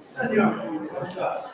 Señor, ¿cómo estás?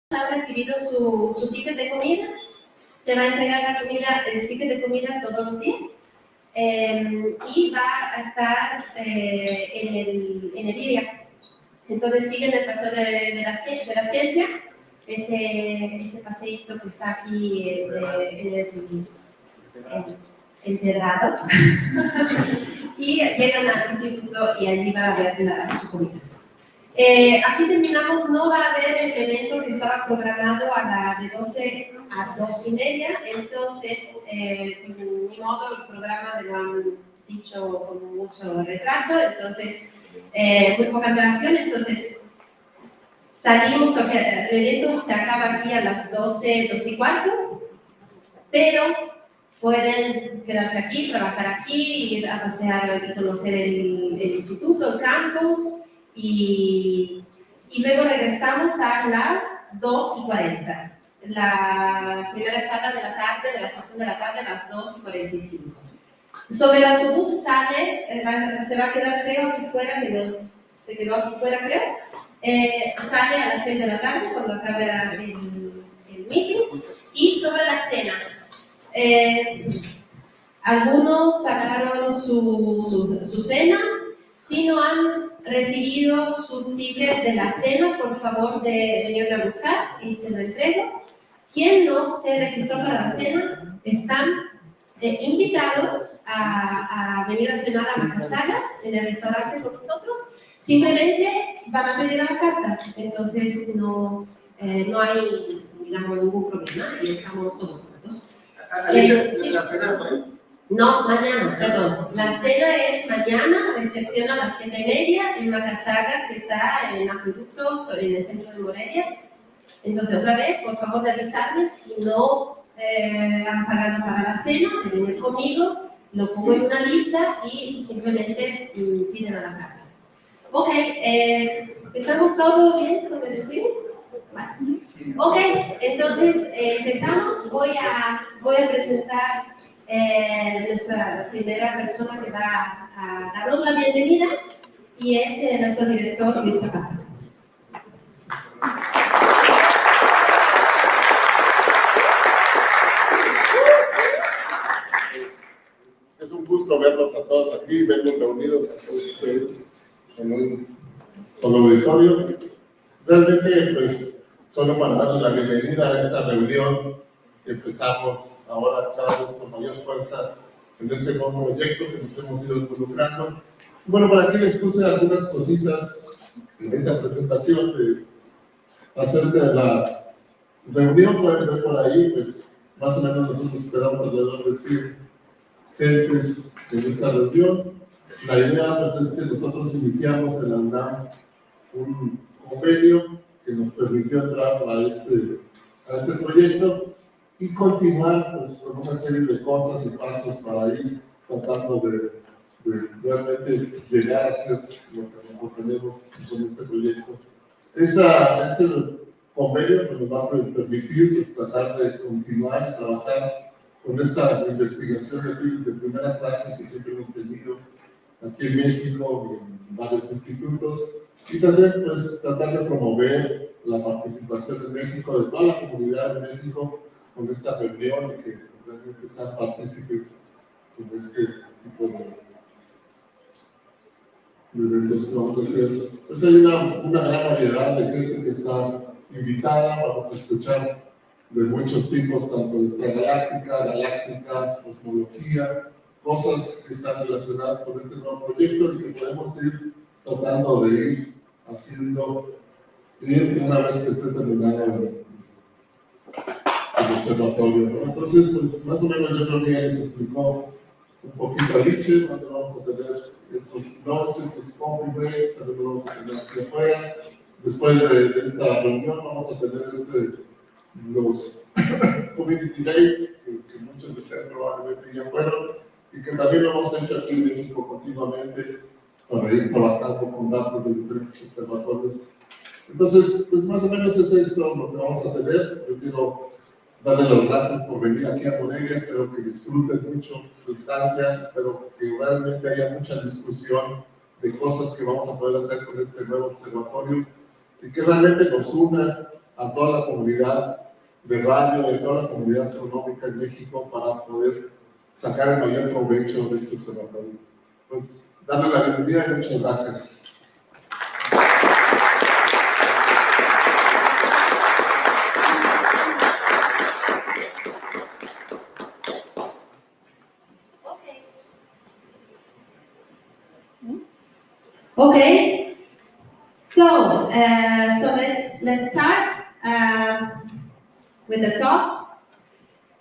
Ha recibido su ticket de comida, se va a entregar la comida, el ticket de comida todos los días y va a estar en el día. Entonces siguen el paseo de la ciencia, ese paseíto que está aquí en el empedrado y llegan al instituto y allí va a haber su comida. Aquí terminamos, no va a haber el evento que estaba programado de 12 a 2:30, entonces, pues ni modo, el programa me lo han dicho con mucho retraso, entonces, muy poca antelación, entonces salimos, el evento se acaba aquí a las 12:15, pero pueden quedarse aquí, trabajar aquí, ir a pasear y conocer el instituto, el campus, y luego regresamos a las 2:40. La primera charla de la tarde, de la sesión de la tarde, a las 2:45. Sobre el autobús sale, se va a quedar, creo, aquí fuera, se quedó aquí fuera, creo. Sale a las 6 de la tarde, cuando acabe el meeting. Y sobre la cena, algunos pagaron su cena. Si no han recibido su ticket de la cena, por favor de venirme a buscar y se lo entrego. Quien no se registró para la cena están invitados a venir a cenar a Macasaga, en el restaurante con nosotros. Simplemente van a pedir a la carta, entonces no hay, digamos, ningún problema y estamos todos juntos. ¿Sí? ¿La cena es hoy? No, mañana, perdón. La cena es mañana, recepción a las 7:30 en Macasaga, que está en Acueducto, en el centro de Morelia. Entonces, otra vez, por favor, de avisarme si no han pagado para la cena, de venir conmigo, lo pongo en una lista y simplemente piden a la carta. Ok, ¿estamos todos bien con el destino? Vale. Ok, entonces empezamos. Voy a presentar nuestra primera persona que va a darnos la bienvenida y es nuestro director Luis Zapata. Es un gusto verlos a todos aquí, verlos reunidos a todos ustedes en un solo auditorio. Realmente, pues, solo para darles la bienvenida a esta reunión que empezamos ahora cada vez con mayor fuerza en este nuevo proyecto que nos hemos ido involucrando. Bueno, por aquí les puse algunas cositas en esta presentación acerca de la reunión. Pueden ver por ahí, pues, más o menos nosotros esperamos alrededor de 100 gentes en esta reunión. La idea, pues, es que nosotros iniciamos en la UNAM un convenio que nos permitió entrar a este proyecto y continuar, pues, con una serie de cosas y pasos para ir tratando de realmente llegar a ser lo que nos proponemos con este proyecto. Este convenio nos va a permitir, pues, tratar de continuar y trabajar con esta investigación de primera clase que siempre hemos tenido aquí en México, en varios institutos, y también, pues, tratar de promover la participación en México, de toda la comunidad de México, con esta reunión y que realmente sean partícipes en este tipo de eventos que vamos a hacer. Pues hay una gran variedad de gente que está invitada. Vamos a escuchar de muchos tipos, tanto de extragaláctica, galáctica, cosmología, cosas que están relacionadas con este nuevo proyecto y que podemos ir tratando de ir haciendo una vez que esté terminado el observatorio, ¿no? Entonces, pues, más o menos yo creo que ya les explicó un poquito a Liche, donde vamos a tener estos noches, estos coffee breaks, también lo vamos a tener aquí afuera. Después de esta reunión vamos a tener los community days, que muchos de ustedes probablemente ya fueron, y que también lo hemos hecho aquí en México continuamente para ir trabajando con datos de diferentes observatorios. Entonces, pues más o menos es esto lo que vamos a tener. Yo quiero darles las gracias por venir aquí a Morelia, espero que disfruten mucho su estancia, espero que realmente haya mucha discusión de cosas que vamos a poder hacer con este nuevo observatorio y que realmente nos una a toda la comunidad de radio, de toda la comunidad astronómica en México para poder sacar el mayor provecho de este observatorio. Pues, darle la bienvenida y muchas gracias. Okay, so let's start with the talks,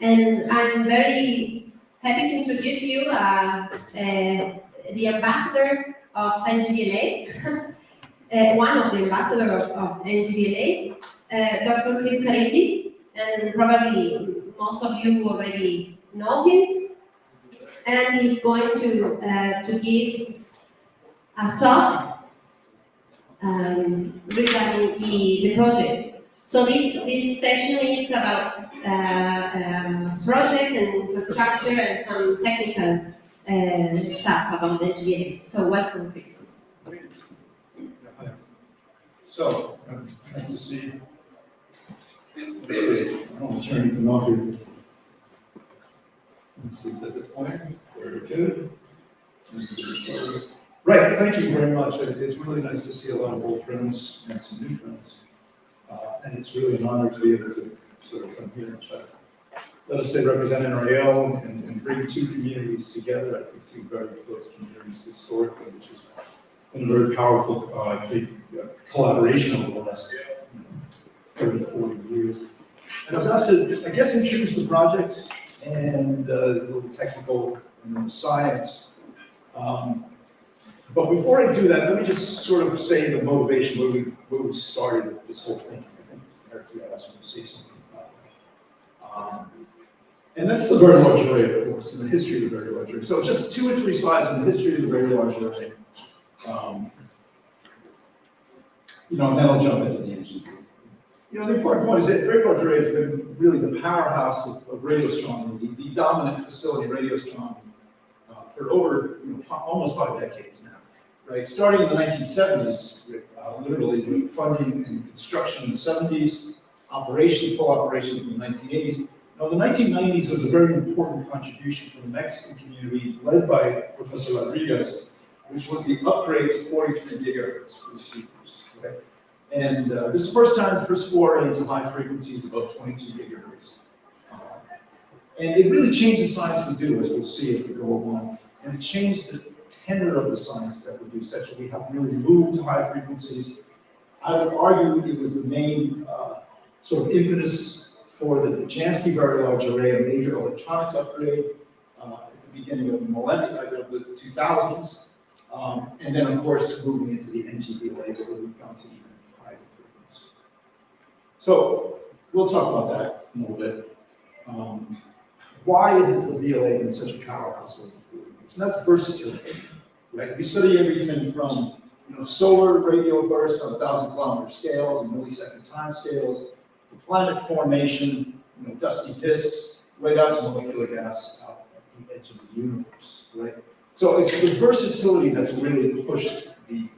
and I'm very happy to introduce you the ambassador of NGVLA, one of the ambassadors of NGVLA, Dr. Carilli, and probably most of you already know him, and he's going to give a talk regarding the project. So this session is about project and infrastructure and some technical stuff about the NGVLA. So welcome, Chris. So, nice to see you. I don't turn anything off here. Let's see, does it play? Very good. Right, thank you very much. It's really nice to see a lot of old friends and some new friends. And it's really an honor to be able to sort of come here and try to, let us say, represent NRAL and bring two communities together. I think two very close communities historically, which has been a very powerful, I think, collaboration over the last 30, 40 years. And I was asked to, I guess, introduce the project and there's a little technical and science. But before I do that, let me just sort of say the motivation where we started this whole thing. I think Eric, you asked me to say something about that. And that's the very large array, of course, and the history of the very large array. So just 2 or 3 slides on the history of the very large array. And then I'll jump into the engine. The important point is that Very Large Array has been really the powerhouse of radio astronomy, the dominant facility in radio astronomy for over almost 5 decades now, right? Starting in the 1970s with literally with funding and construction in the 70s, full operations in the 1980s. Now, the 1990s was a very important contribution from the Mexican community led by Professor Rodriguez, which was the upgrade to 43 gigahertz receivers, right? And this is the first foray into high frequencies above 22 gigahertz. And it really changed the science we do, as we'll see as we go along. And it changed the tenor of the science that we do, such that we have really moved to high frequencies. I would argue it was the main sort of impetus for the Jansky Very Large Array, a major electronics upgrade at the beginning of the millennium, of the 2000s. And then, of course, moving into the NGVLA, where we've gone to even higher frequency. So we'll talk about that in a little bit. Why has the VLA been such a powerhouse over the 40 years? And that's versatility, right? We study everything from solar radio bursts on 1,000-kilometer scales and millisecond time scales, to planet formation, dusty disks, right out to molecular gas out at the edge of the universe, right? So it's the versatility that's really pushed the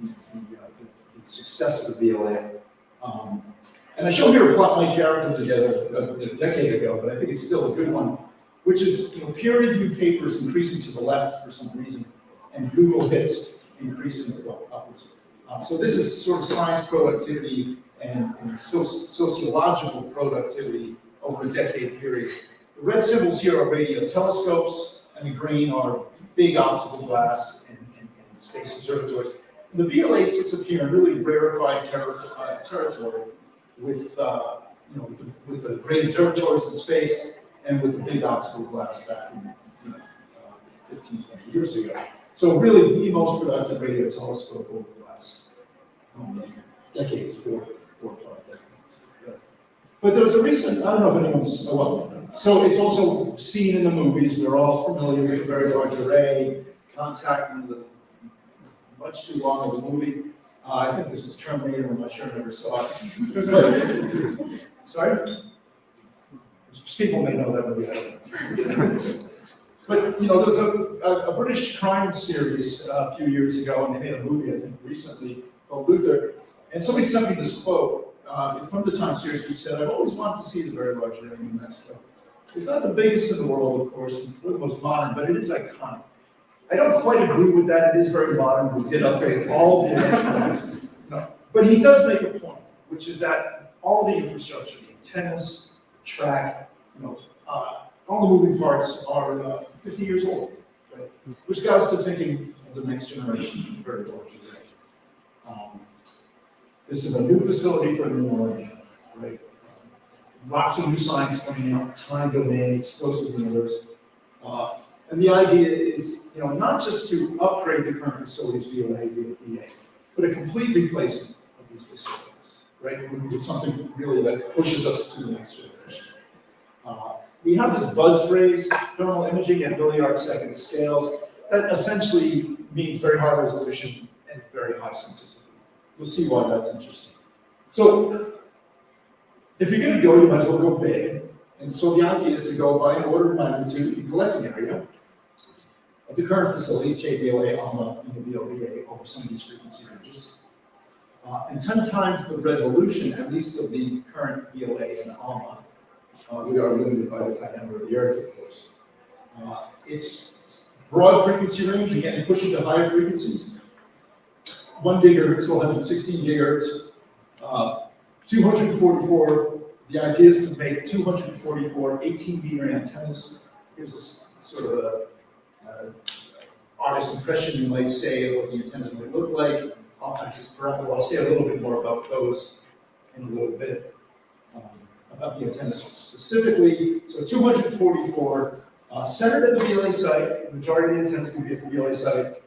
success of the VLA. And I showed here a plot Mike Garrett put together a decade ago, but I think it's still a good one, which is peer-reviewed papers increasing to the left for some reason, and Google hits increasing upwards. So this is sort of science productivity and sociological productivity over a decade period. The red symbols here are radio telescopes, and the green are big optical glass and space observatories. And the VLA sits up here in really rarefied territory with the great observatories in space and with the big optical glass back in 15, 20 years ago. So really the most productive radio telescope over the last decades, 4 or 5 decades. But there was a recent, I don't know if anyone's, so it's also seen in the movies. We're all familiar with the Very Large Array, Contact, and the much too long of a movie. I think this is Terminator, I'm not sure I never saw it. Sorry? People may know that movie. But, there was a British crime series a few years ago, and they made a movie, I think, recently called Luther. And somebody sent me this quote from the time series, which said, "I've always wanted to see the Very Large Array in New Mexico. It's not the biggest in the world, of course, or the most modern, but it is iconic." I don't quite agree with that. It is very modern. We did upgrade all the electronics. But he does make a point, which is that all the infrastructure, the antennas, track, all the moving parts are 50 years old, right? Which got us to thinking of the next generation of Very Large Array. This is a new facility for the new millennium, right? Lots of new science coming out, time domain, explosive universe. And the idea is, not just to upgrade the current facilities via EA, but a complete replacement of these facilities, right? With something really that pushes us to the next generation. We have this buzz phrase, thermal imaging at milli-arc-second scales. That essentially means very high resolution and very high sensitivity. You'll see why that's interesting. So, if you're going to go, you might as well go big. And so the idea is to go by an order of magnitude, the collecting area of the current facilities, JVLA, ALMA, and the VLBA, over some of these frequency ranges. And 10 times the resolution, at least of the current VLA and ALMA. We are limited by the diameter of the Earth, of course. It's broad frequency range, again, pushing to higher frequencies. 1 gigahertz to 116 gigahertz, 244 The idea is to make 244 18-meter antennas. Here's a sort of a artist's impression, you might say, of what the antennas might look like. Off-axis parental. I'll say a little bit more about those in a little bit. About the antennas specifically. So 244 centered at the VLA site. The majority of the antennas will be at the VLA site,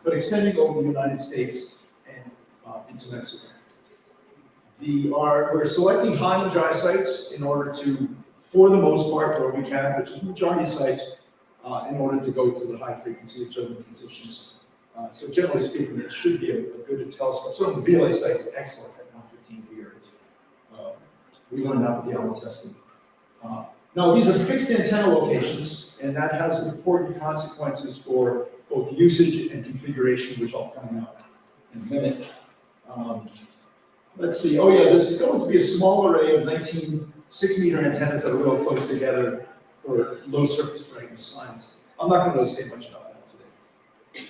but extending over the United States and into Mexico. We're selecting high and dry sites in order to, for the most part, where we can, which is the majority of sites, in order to go to the high frequency observing conditions. So generally speaking, it should be a good telescope. So the VLA site is excellent at 115 gigahertz. We learned that with the ALMA testing. Now, these are fixed antenna locations, and that has important consequences for both usage and configuration, which I'll point out in a minute. Let's see. Oh, yeah, there's going to be a small array of 19 6-meter antennas that are real close together for low surface brightness science. I'm not going to really say much about that today.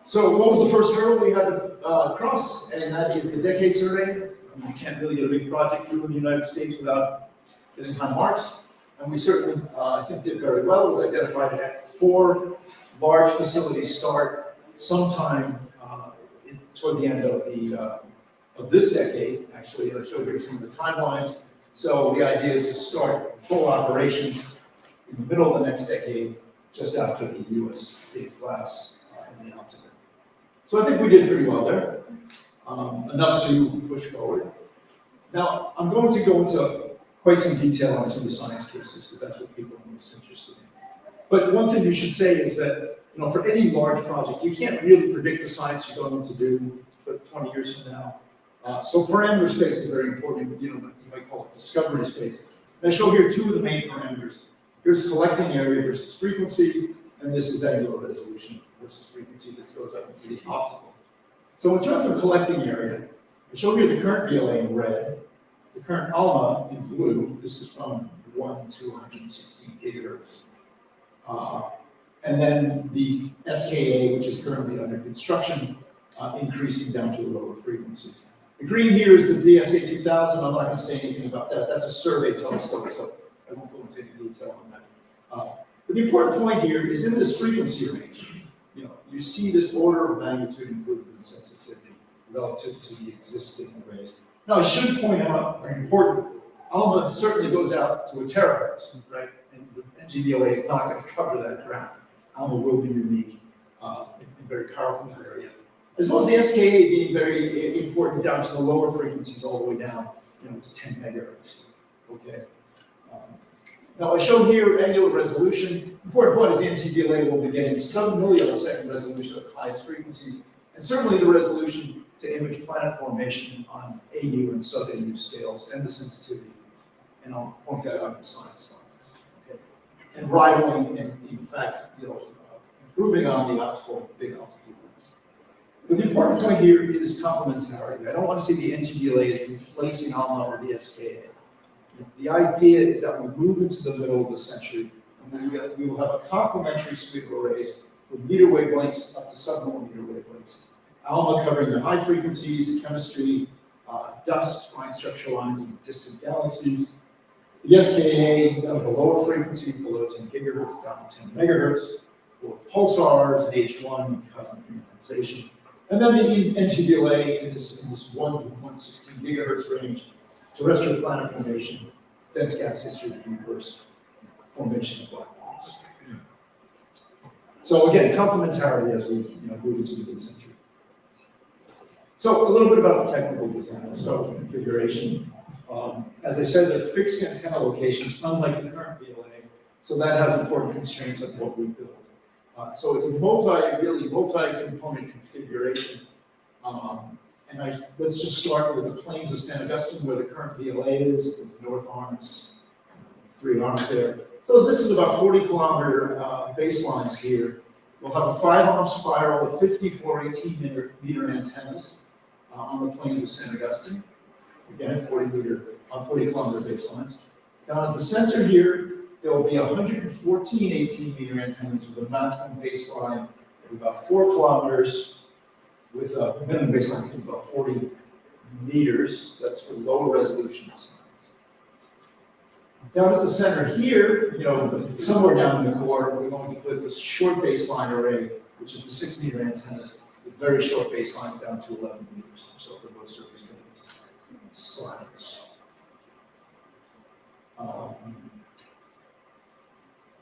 So, what was the first hurdle we had to cross? And that is the decade survey. You can't really get a big project through in the United States without getting high marks. And we certainly, I think, did very well. It was identified at 4 large facilities start sometime toward the end of this decade. Actually, I showed you some of the timelines. So the idea is to start full operations in the middle of the next decade, just after the US big class in the altitude. So I think we did pretty well there. Enough to push forward. Now, I'm going to go into quite some detail on some of the science cases, because that's what people are most interested in. But one thing you should say is that, for any large project, you can't really predict the science you're going to do for 20 years from now. So parameter space is very important. You might call it discovery space. And I show here 2 of the main parameters. Here's collecting area versus frequency, and this is angular resolution versus frequency. This goes up into the optical. So in terms of collecting area, I show here the current VLA in red, the current ALMA in blue. This is from 1 to 116 gigahertz. And then the SKA, which is currently under construction, increasing down to lower frequencies. The green here is the DSA 2000. I'm not going to say anything about that. That's a survey telescope, so I won't go into any detail on that. But the important point here is in this frequency range, you see this order of magnitude improvement in sensitivity relative to the existing arrays. Now, I should point out, very important, ALMA certainly goes out to a terahertz, right? And the NGVLA is not going to cover that ground. ALMA will be unique in very powerful area. As well as the SKA being very important down to the lower frequencies all the way down, to 10 megahertz. Okay. Now I show here angular resolution. Important point is the NGVLA will be getting sub-millisecond resolution at the highest frequencies, and certainly the resolution to image planet formation on AU and sub-AU scales, and the sensitivity. And I'll point that out in the science slides. Okay. And rivaling, and in fact, improving on the optical, big altitude ones. But the important point here is complementarity. I don't want to see the NGVLA as replacing ALMA or the SKA. The idea is that we move into the middle of the century, and we will have a complementary suite of arrays from meter wavelengths up to sub-millimeter wavelengths. ALMA covering the high frequencies, chemistry, dust, fine structural lines of distant galaxies. The SKA down to the lower frequencies, below 10 gigahertz, down to 10 megahertz, for pulsars, H1, and cosmic ionization. And then the NGVLA in this 1 to 116 gigahertz range, terrestrial planet formation, dense gas history of the universe, formation of black holes. So again, complementarity as we move into the mid-century. So a little bit about the technical design. So configuration. As I said, they're fixed antenna locations, unlike the current VLA. So that has important constraints of what we build. So it's a multi-component configuration. Let's just start with the plains of San Augustine, where the current VLA is. There's north arms, 3 arms there. So this is about 40-kilometer baselines here. We'll have a 5-arm spiral of 54 18-meter antennas on the plains of San Augustine. Again, 40-kilometer baselines. Down at the center here, there will be 114 18-meter antennas with a maximum baseline of about 4 kilometers, with a minimum baseline of about 40 meters. That's for low resolution signs. Down at the center here, somewhere down in the core, we're going to put this short baseline array, which is the 6-meter antennas with very short baselines down to 11 meters. So for those surface slides.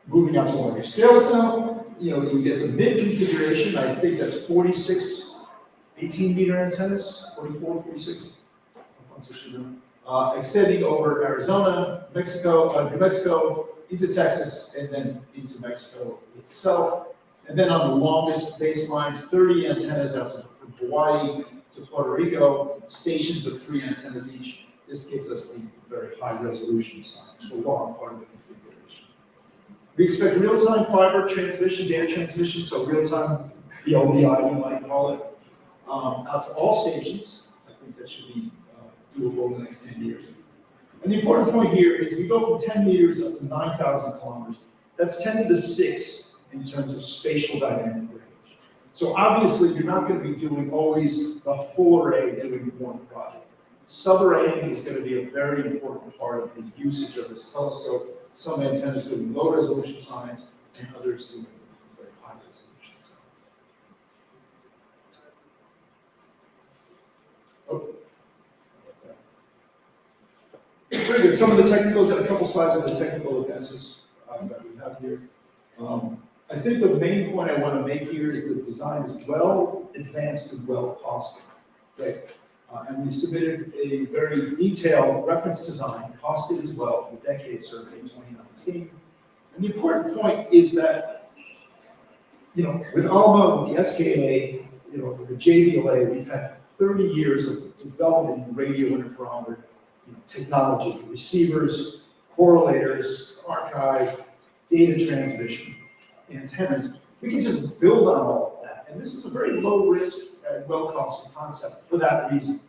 Moving on to larger scales now, you get the mid configuration. I think that's 46 18-meter antennas, 44, 46. Extending over Arizona, New Mexico, into Texas, and then into Mexico itself. And then on the longest baselines, 30 antennas out from Hawaii to Puerto Rico, stations of 3 antennas each. This gives us the very high resolution signs, the long part of the configuration. We expect real-time fiber transmission, data transmission, so real-time VLBI, you might call it, out to all stations. I think that should be doable in the next 10 years. And the important point here is we go from 10 meters up to 9,000 kilometers. That's 10 to the 6 in terms of spatial dynamic range. So obviously, you're not going to be doing always the full array doing one project. Subarraying is going to be a very important part of the usage of this telescope. Some antennas doing low resolution signs, and others doing very high resolution signs. Oh. Very good. Some of the technical, a couple slides of the technical advances that we have here. I think the main point I want to make here is the design is well advanced and well costed. Right? And we submitted a very detailed reference design, costed as well, for the decade survey in 2019. And the important point is that, with ALMA, with the SKA, with the JVLA, we've had 30 years of development in radio interferometer technology, receivers, correlators, archive, data transmission, antennas. We can just build on all of that. And this is a very low risk and well costed concept for that reason.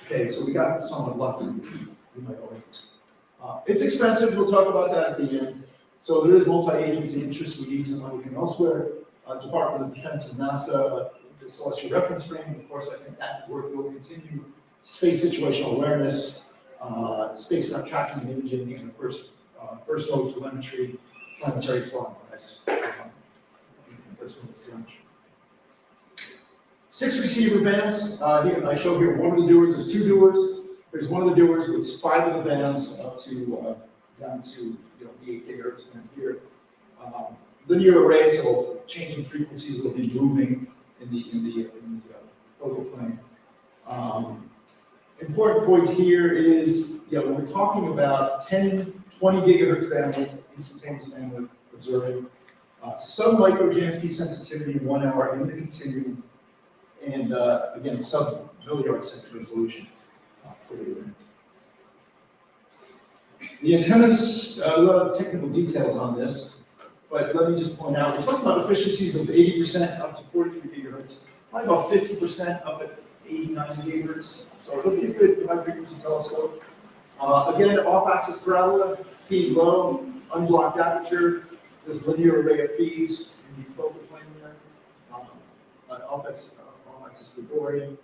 Okay, so we got somewhat lucky. It's expensive, we'll talk about that at the end. So there is multi-agency interest, we need some money from elsewhere. Department of Defense and NASA, the Celestial Reference Frame, of course, I think that work will continue. Space situational awareness, spacecraft tracking and imaging, and of course, first mode telemetry, planetary flying. First mode telemetry. 6 receiver bands. Here I show here one of the doers. There's 2 doers. There's one of the doers with 5 of the bands up to down to the 8 gigahertz band here. Linear array, so changing frequencies will be moving in the focal plane. Important point here is, when we're talking about 10, 20 gigahertz bandwidth, instantaneous bandwidth observing, sub-micro-Jansky sensitivity in 1 hour in the continuum, and again, sub-milliard second resolutions for the array. The antennas, a lot of technical details on this, but let me just point out, we're talking about efficiencies of 80% up to 43 gigahertz, probably about 50% up at 80, 90 gigahertz. So it'll be a good high frequency telescope. Again, off-axis parabola, feed low, unblocked aperture, this linear array of feeds in the focal plane there, off-axis Gregorian.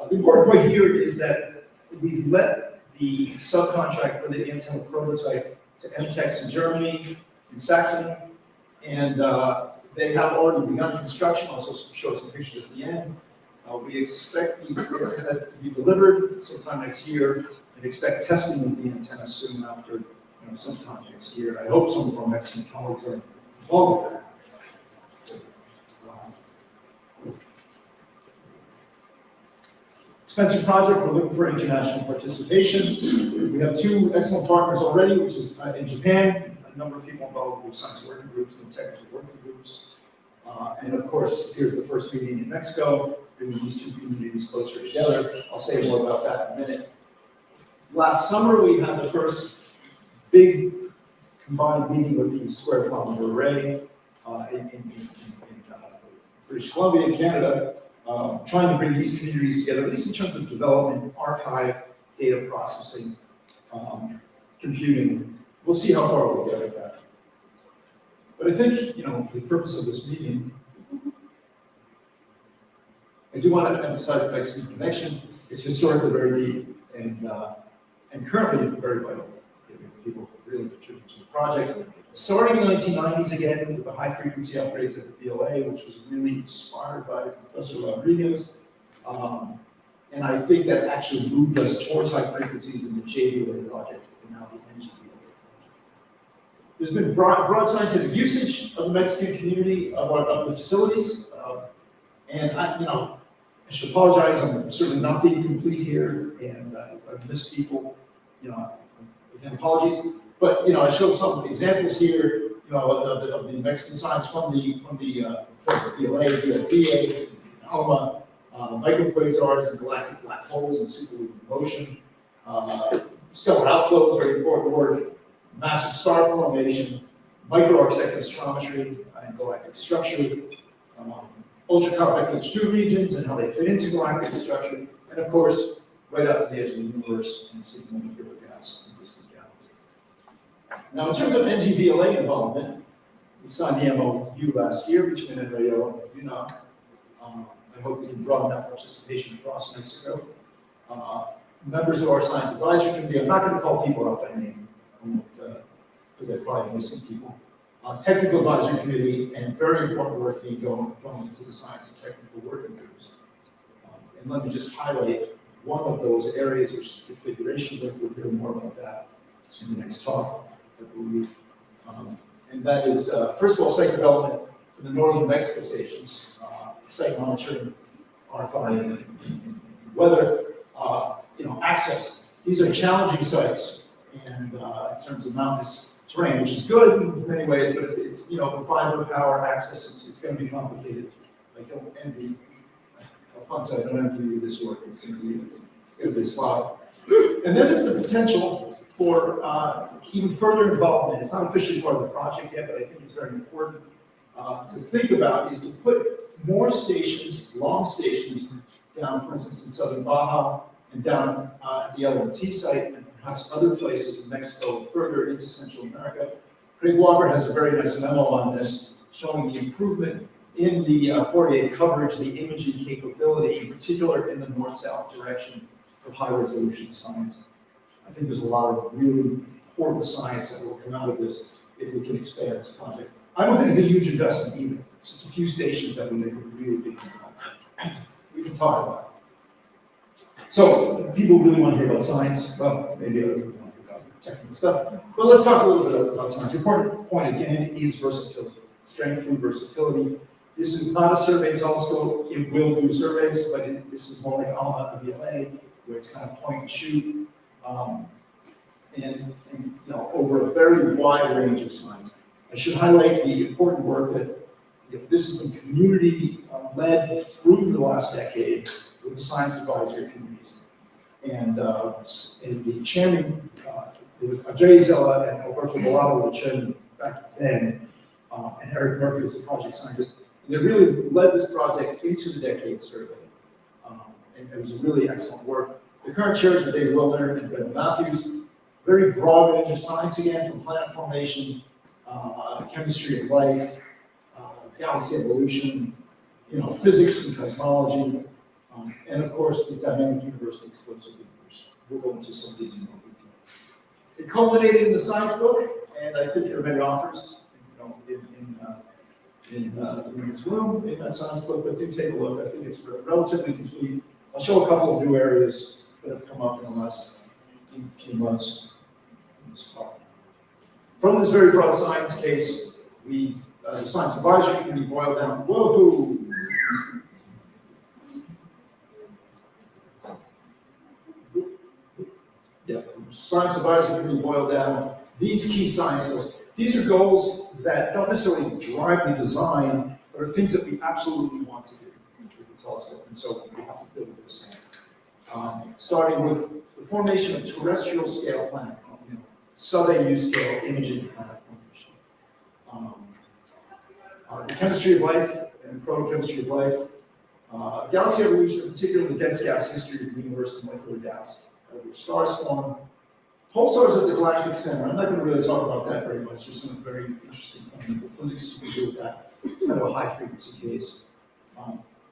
The important point here is that we let the subcontract for the antenna prototype to MTEX in Germany, in Saxony, and they have already begun construction. I'll also show some pictures at the end. We expect the antenna to be delivered sometime next year, and expect testing of the antenna soon after, sometime next year. I hope some of our Mexican colleagues are involved with that. Expensive project, we're looking for international participation. We have 2 excellent partners already, which is in Japan, a number of people involved with science working groups and technical working groups. And of course, here's the first meeting in Mexico, bringing these 2 communities closer together. I'll say more about that in a minute. Last summer, we had the first big combined meeting with the Square Kilometer Array in British Columbia, Canada. Trying to bring these communities together, at least in terms of development, archive, data processing, computing. We'll see how far we'll get with that. But I think, for the purpose of this meeting, I do want to emphasize the Mexican connection. It's historically very deep and currently very vital. People really contribute to the project. Starting in the 1990s again with the high frequency upgrades at the VLA, which was really inspired by Professor Rodriguez. And I think that actually moved us towards high frequencies in the JVLA project and now the NGVLA project. There's been broad scientific usage of the Mexican community of the facilities. And I should apologize, I'm certainly not being complete here, and if I've missed people, again, apologies. But I showed some examples here, of the Mexican science from the VLA, VLBA, ALMA, microquasars and galactic black holes and superlunar motion, stellar outflows, very important work, massive star formation, microarc second astrometry and galactic structure, ultra-compact H2 regions and how they fit into galactic structure, and of course, right out to the edge of the universe and single molecular gas in distant galaxies. Now, in terms of NGVLA involvement, we signed the MOU last year between NRAO and UNOC. I hope we can broaden that participation across Mexico. Members of our science advisory committee, I'm not going to call people out by name, because they're probably missing people. Technical advisory committee, and very important work being going into the science and technical working groups. And let me just highlight one of those areas, which is configuration work. We'll hear more about that in the next talk, I believe. And that is, first of all, site development for the northern Mexico stations, site monitoring, RFI, and weather, access. These are challenging sites, and in terms of mountainous terrain, which is good in many ways, but it's for fiber power access, it's going to be complicated. I don't envy, Alfonso, I don't envy you this work. It's going to be a slog. And then there's the potential for even further involvement. It's not officially part of the project yet, but I think it's very important to think about, is to put more stations, long stations, down, for instance, in southern Baja and down at the LMT site, and perhaps other places in Mexico, further into Central America. Craig Walker has a very nice memo on this, showing the improvement in the 48 coverage, the imaging capability, in particular in the north-south direction for high-resolution science. I think there's a lot of really important science that will come out of this if we can expand this project. I don't think it's a huge investment either. It's just a few stations that will make a really big impact. We can talk about it. So, people really want to hear about science. Well, maybe other people want to hear about technical stuff. But let's talk a little bit about science. The important point, again, is versatility. Strength through versatility. This is not a survey telescope. It will do surveys, but this is more like ALMA and VLA, where it's kind of point and shoot, and over a very wide range of science. I should highlight the important work that this has been community-led through the last decade with the science advisory committees. And the chairman, it was Ajay Zella and Alberto Bolado were the chairman back then, and Eric Murphy was the project scientist. And they really led this project into the decade survey. And it was really excellent work. The current chairs are Dave Wilner and Ben Matthews. Very broad range of science again, from planet formation, chemistry of life, galaxy evolution, physics and cosmology, and of course the dynamic universe, the explosive universe. We'll go into some of these in more detail. It culminated in the science book, and I think there are many authors, in this room in that science book, but do take a look. I think it's relatively complete. I'll show a couple of new areas that have come up in the last few months in this talk. From this very broad science case, the Science Advisory Committee boiled down, whoa! Yeah, Science Advisory Committee boiled down these key science goals. These are goals that don't necessarily drive the design, but are things that we absolutely want to do with the telescope, and so we have to build this. Starting with the formation of terrestrial scale planet, sub-AU scale imaging planet formation. The chemistry of life and protochemistry of life, galaxy evolution, particularly the dense gas history of the universe and molecular gas, which stars form. Pulsars at the galactic center. I'm not going to really talk about that very much. There's some very interesting fundamental physics you can do with that. It's kind of a high frequency case.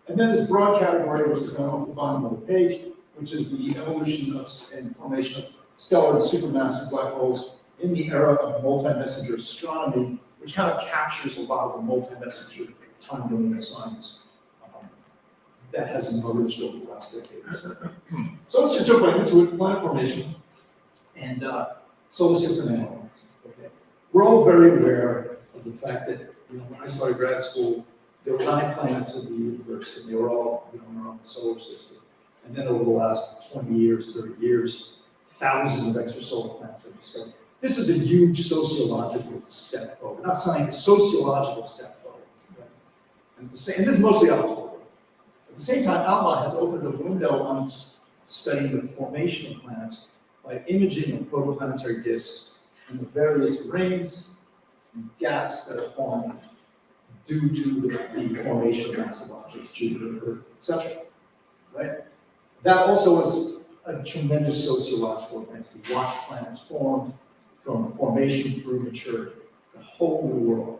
And then this broad category, which is going off the bottom of the page, which is the evolution of and formation of stellar and supermassive black holes in the era of multi-messenger astronomy, which kind of captures a lot of the multi-messenger time domain science that has emerged over the last decades. So let's just jump right into it, planet formation and solar system analysis. Okay. We're all very aware of the fact that, you know, when I started grad school, there were 9 planets in the universe, and they were all, you know, in our own solar system. And then over the last 20 years, 30 years, thousands of extrasolar planets have been discovered. This is a huge sociological step forward, not science, sociological step forward. Right? And this is mostly outdoor. At the same time, ALMA has opened a window on studying the formation of planets by imaging of protoplanetary disks and the various rings and gaps that are formed due to the formation of massive objects, Jupiter, Earth, etc. Right? That also is a tremendous sociological event to watch planets form from formation through maturity. It's a whole new world.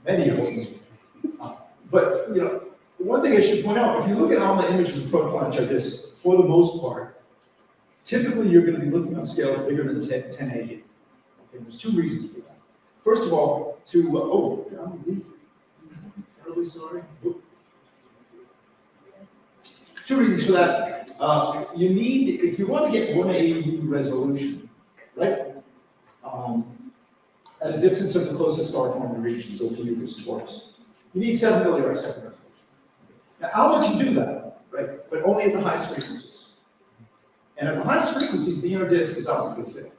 Many of them. But, you know, one thing I should point out, if you look at ALMA images of protoplanetary disks, for the most part, typically you're going to be looking on scales bigger than 1080. Okay, there's 2 reasons for that. First of all, I'm really sorry. 2 reasons for that. You need, if you want to get 180 resolution, right? At a distance of the closest star-forming regions, Ophiuchus, Taurus, you need 7 milliarc second resolution. Now, ALMA can do that, right? But only at the highest frequencies. And at the highest frequencies, the inner disk is optically fit.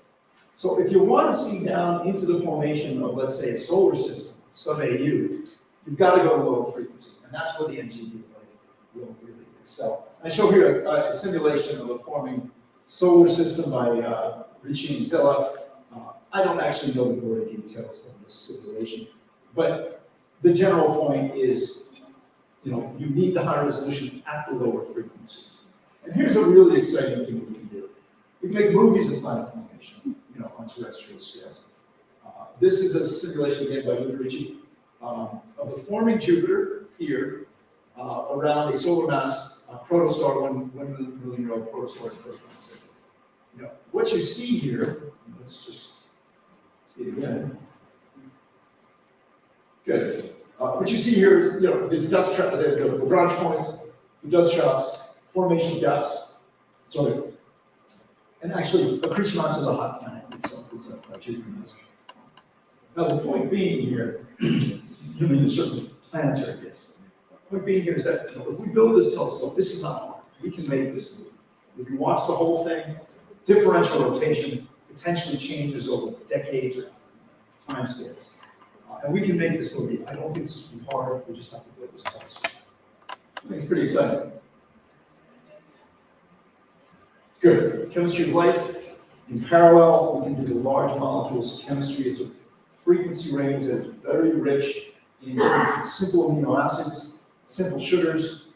So if you want to see down into the formation of, let's say, a solar system, sub-AU, you've got to go to lower frequency. And that's where the NGV will really excel. I show here a simulation of a forming solar system by Ricci and Zilla. I don't actually know the gory details of this simulation, but the general point is, you know, you need the high resolution at the lower frequencies. And here's a really exciting thing we can do. We can make movies of planet formation, you know, on terrestrial scales. This is a simulation again by Ricci of the forming Jupiter here around a solar mass protostar, 1 million-year-old protostar. You know, what you see here, let's just see it again. Good. What you see here is, you know, the dust trap, the branch points, the dust traps, formation depths, sorry. And actually, accretion marks is a hot planet itself. It's a Jupiter mass. Now, the point being here, you mean a certain planetary disk. The point being here is that, you know, if we build this telescope, this is not hard. We can make this move. If you watch the whole thing, differential rotation potentially changes over decades or time scales. And we can make this movie. I don't think this will be hard. We just have to build this telescope. I think it's pretty exciting. Good. Chemistry of life. In parallel, we can do the large molecules chemistry. It's a frequency range that's very rich in, for instance, simple amino acids, simple sugars.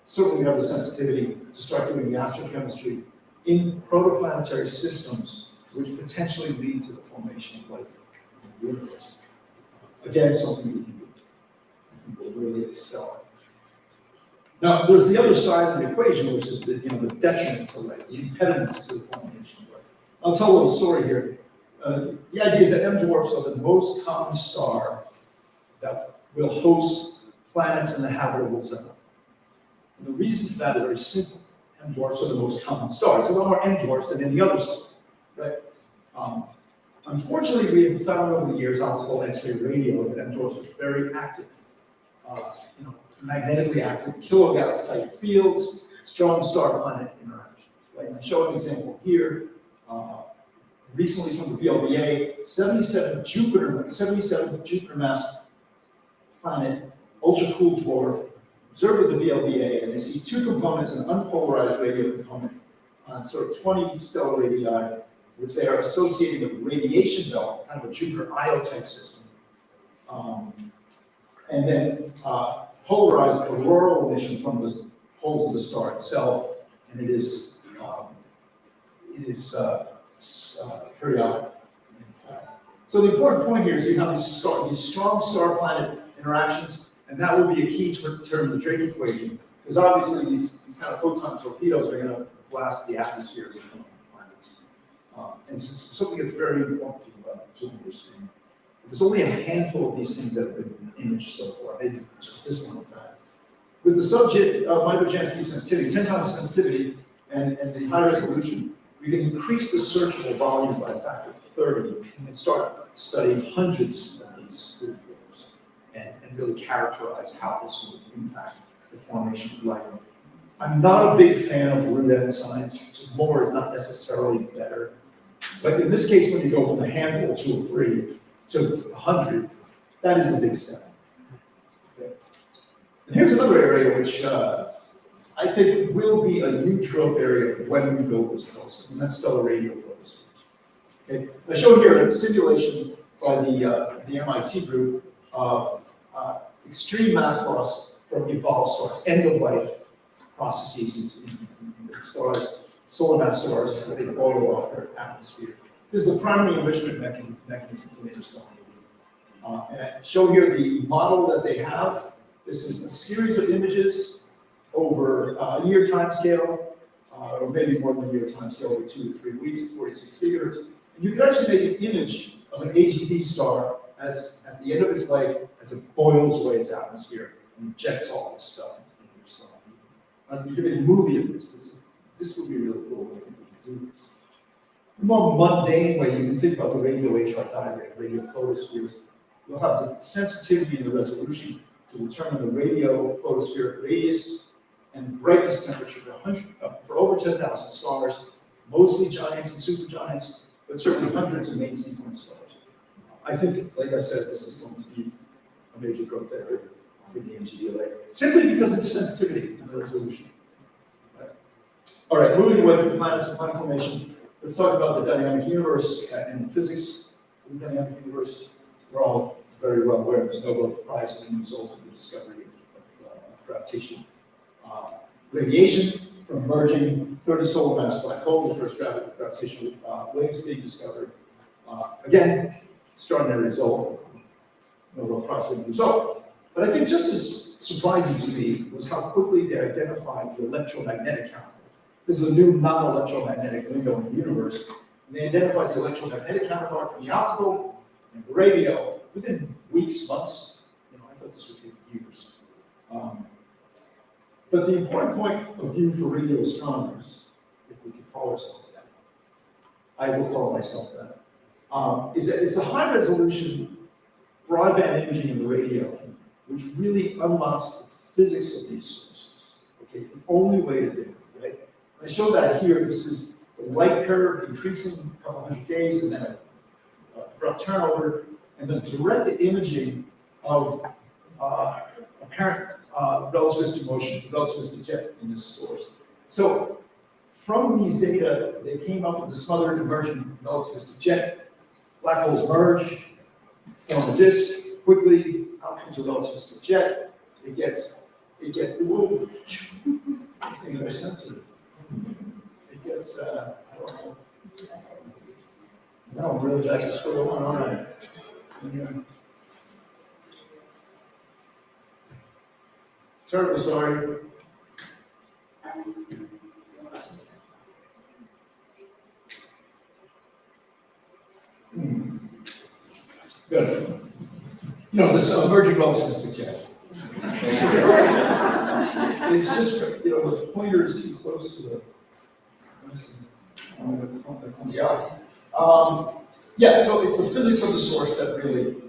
Certainly we have the sensitivity to start doing the astrochemistry in protoplanetary systems, which potentially lead to the formation of life in the universe. Again, something we can do. We will really excel at. Now, there's the other side of the equation, which is the, you know, the detriment to life, the impediments to the formation of life. I'll tell a little story here. The idea is that M dwarfs are the most common star that will host planets in the habitable zone. And the reason for that is very simple. M dwarfs are the most common stars. There are more M dwarfs than any other star, right? Unfortunately, we have found over the years, optical X-ray radio, that M dwarfs are very active. You know, magnetically active, kilogauss type fields, strong star-planet interactions. Right? And I show an example here. Recently from the VLBA, 77 Jupiter mass planet, ultra-cool dwarf, observed with the VLBA, and they see 2 components, an unpolarized radio component on sort of 20 stellar radii, which they are associating with a radiation belt, kind of a Jupiter Io type system. And then polarized auroral emission from the poles of the star itself, and it is periodic. So the important point here is you have these strong star-planet interactions, and that will be a key term in the Drake equation Because obviously these kind of photon torpedoes are going to blast the atmospheres of planets. And it's something that's very important to understand. There's only a handful of these things that have been imaged so far, maybe just this one in fact. With the subject micro-Jansky sensitivity, 10 times sensitivity, and the high resolution, we can increase the searchable volume by a factor of 30 and start studying hundreds of these group waves and really characterize how this will impact the formation of life. I'm not a big fan of root-end science, just more is not necessarily better. But in this case, when you go from a handful, 2 or 3, to 100, that is a big step. Okay. And here's another area which I think will be a huge growth area when we build this telescope, and that's stellar radio photospheres. Okay. I showed here a simulation by the MIT group of extreme mass loss from evolved stars, end-of-life processes in stars, solar mass stars, as they boil off their atmosphere. This is the primary enrichment mechanism for interstellar radiation. And I show here the model that they have. This is a series of images over a year time scale, or maybe more than a year time scale, over 2 to 3 weeks, 46 figures. And you can actually make an image of an AGP star as at the end of its life as it boils away its atmosphere and injects all this stuff into your star. You can make a movie of this. This would be really cool if we could do this. The more mundane way you can think about the radio HR diagram, radio photospheres, you'll have the sensitivity and the resolution to determine the radio photospheric radius and brightness temperature for over 10,000 stars, mostly giants and supergiants, but certainly hundreds of main sequence stars. I think, like I said, this is going to be a major growth area for the NGDLA, simply because of the sensitivity and the resolution. Right. All right, moving away from planets and planet formation, let's talk about the dynamic universe and the physics of the dynamic universe. We're all very well aware there's Nobel Prize as a result of the discovery of gravitational radiation from merging 30 solar mass black holes, the first gravitational waves being discovered. Again, extraordinary result, Nobel Prize winning result. But I think just as surprising to me was how quickly they identified the electromagnetic counterpart. This is a new non-electromagnetic window in the universe. And they identified the electromagnetic counterpart in the optical and the radio within weeks, months. I thought this would take years. But the important point of view for radio astronomers, if we could call ourselves that, I will call myself that, is that it's the high resolution broadband imaging of the radio which really unlocks the physics of these sources. Okay, it's the only way to do it, right? I showed that here. This is the light curve increasing a couple hundred days and then a abrupt turnover, and the direct imaging of apparent relativistic motion, relativistic jet in this source. So from these data, they came up with the smothered emergent relativistic jet. Black holes merge, form a disk, quickly out comes a relativistic jet. It gets, whoa, this thing is very sensitive. It gets, I don't know. No, I'm really back to square one, all right. Yeah. Terribly sorry. Good. This emerging relativistic jet. It's just, the pointer is too close to the galaxy. Yeah, so it's the physics of the source that really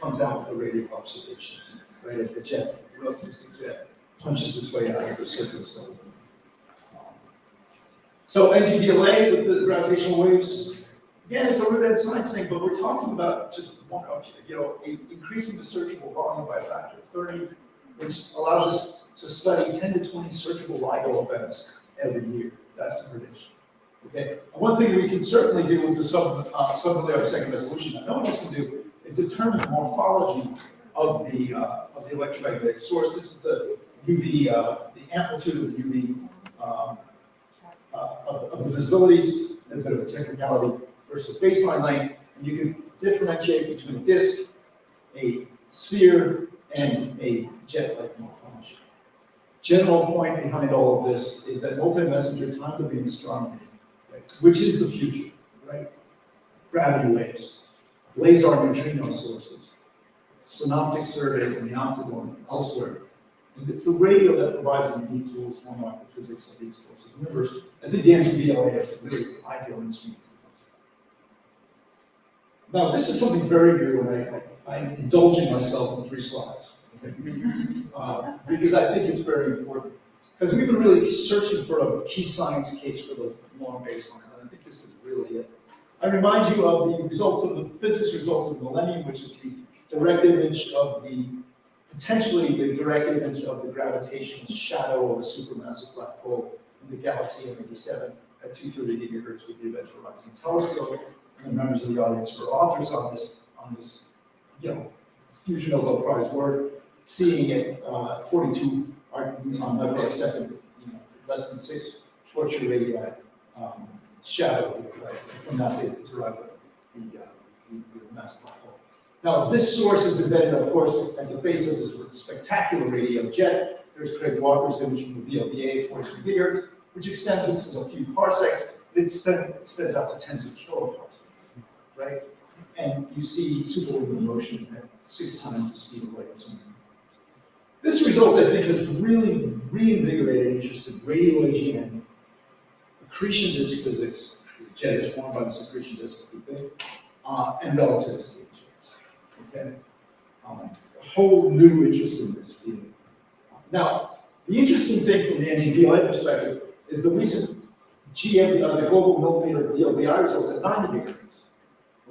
comes out with the radio observations, right? As the jet, the relativistic jet, punches its way out of the surface. So NGDLA with the gravitational waves, again, it's a root-end science thing, but we're talking about just increasing the searchable volume by a factor of 30, which allows us to study 10 to 20 searchable LIGO events every year. That's the prediction. Okay. And one thing we can certainly do with the sub-layer second resolution that no one else can do is determine the morphology of the electromagnetic source. This is the UV, the amplitude of the UV of the visibilities, and a bit of a technicality versus baseline length. And you can differentiate between a disk, a sphere, and a jet-like morphology. general point behind all of this is that multi-messenger time-domain astronomy, right, which is the future, right? Gravity waves, laser neutrino sources, synoptic surveys in the optical and elsewhere. And it's the radio that provides the unique tools for unlock the physics of the explosive universe. I think the NGVLA is a really ideal instrument for this. Now, this is something very new, and I'm indulging myself in 3 slides, okay? Because I think it's very important. Because we've been really searching for a key science case for the long baselines, and I think this is really it. I remind you of the result of the physics result of the millennium, which is the direct image of potentially the direct image of the gravitational shadow of a supermassive black hole in the galaxy M87 at 230 gigahertz with the Event Horizon Telescope. And the members of the audience who are authors on this, fusion Nobel Prize work, seeing it 42 megaparsec second, less than 6 Schwarzschild radii shadow, right? From that they derive the massive black hole. Now, this source is embedded, of course, at the base of this spectacular radio jet. There's Craig Walker's image from the VLBA, 43 gigahertz, which extends this as a few parsecs. It extends out to tens of kiloparsecs, right? And you see superluminal motion at 6 times the speed of light in some cases. This result, I think, has really reinvigorated interest in radio AGN, accretion disk physics. The jet is formed by this accretion disk, and relativistic jets. Okay? A whole new interest in this field. Now, the interesting thing from the NGVLA perspective is the recent the global millimeter VLBI results at 90 gigahertz.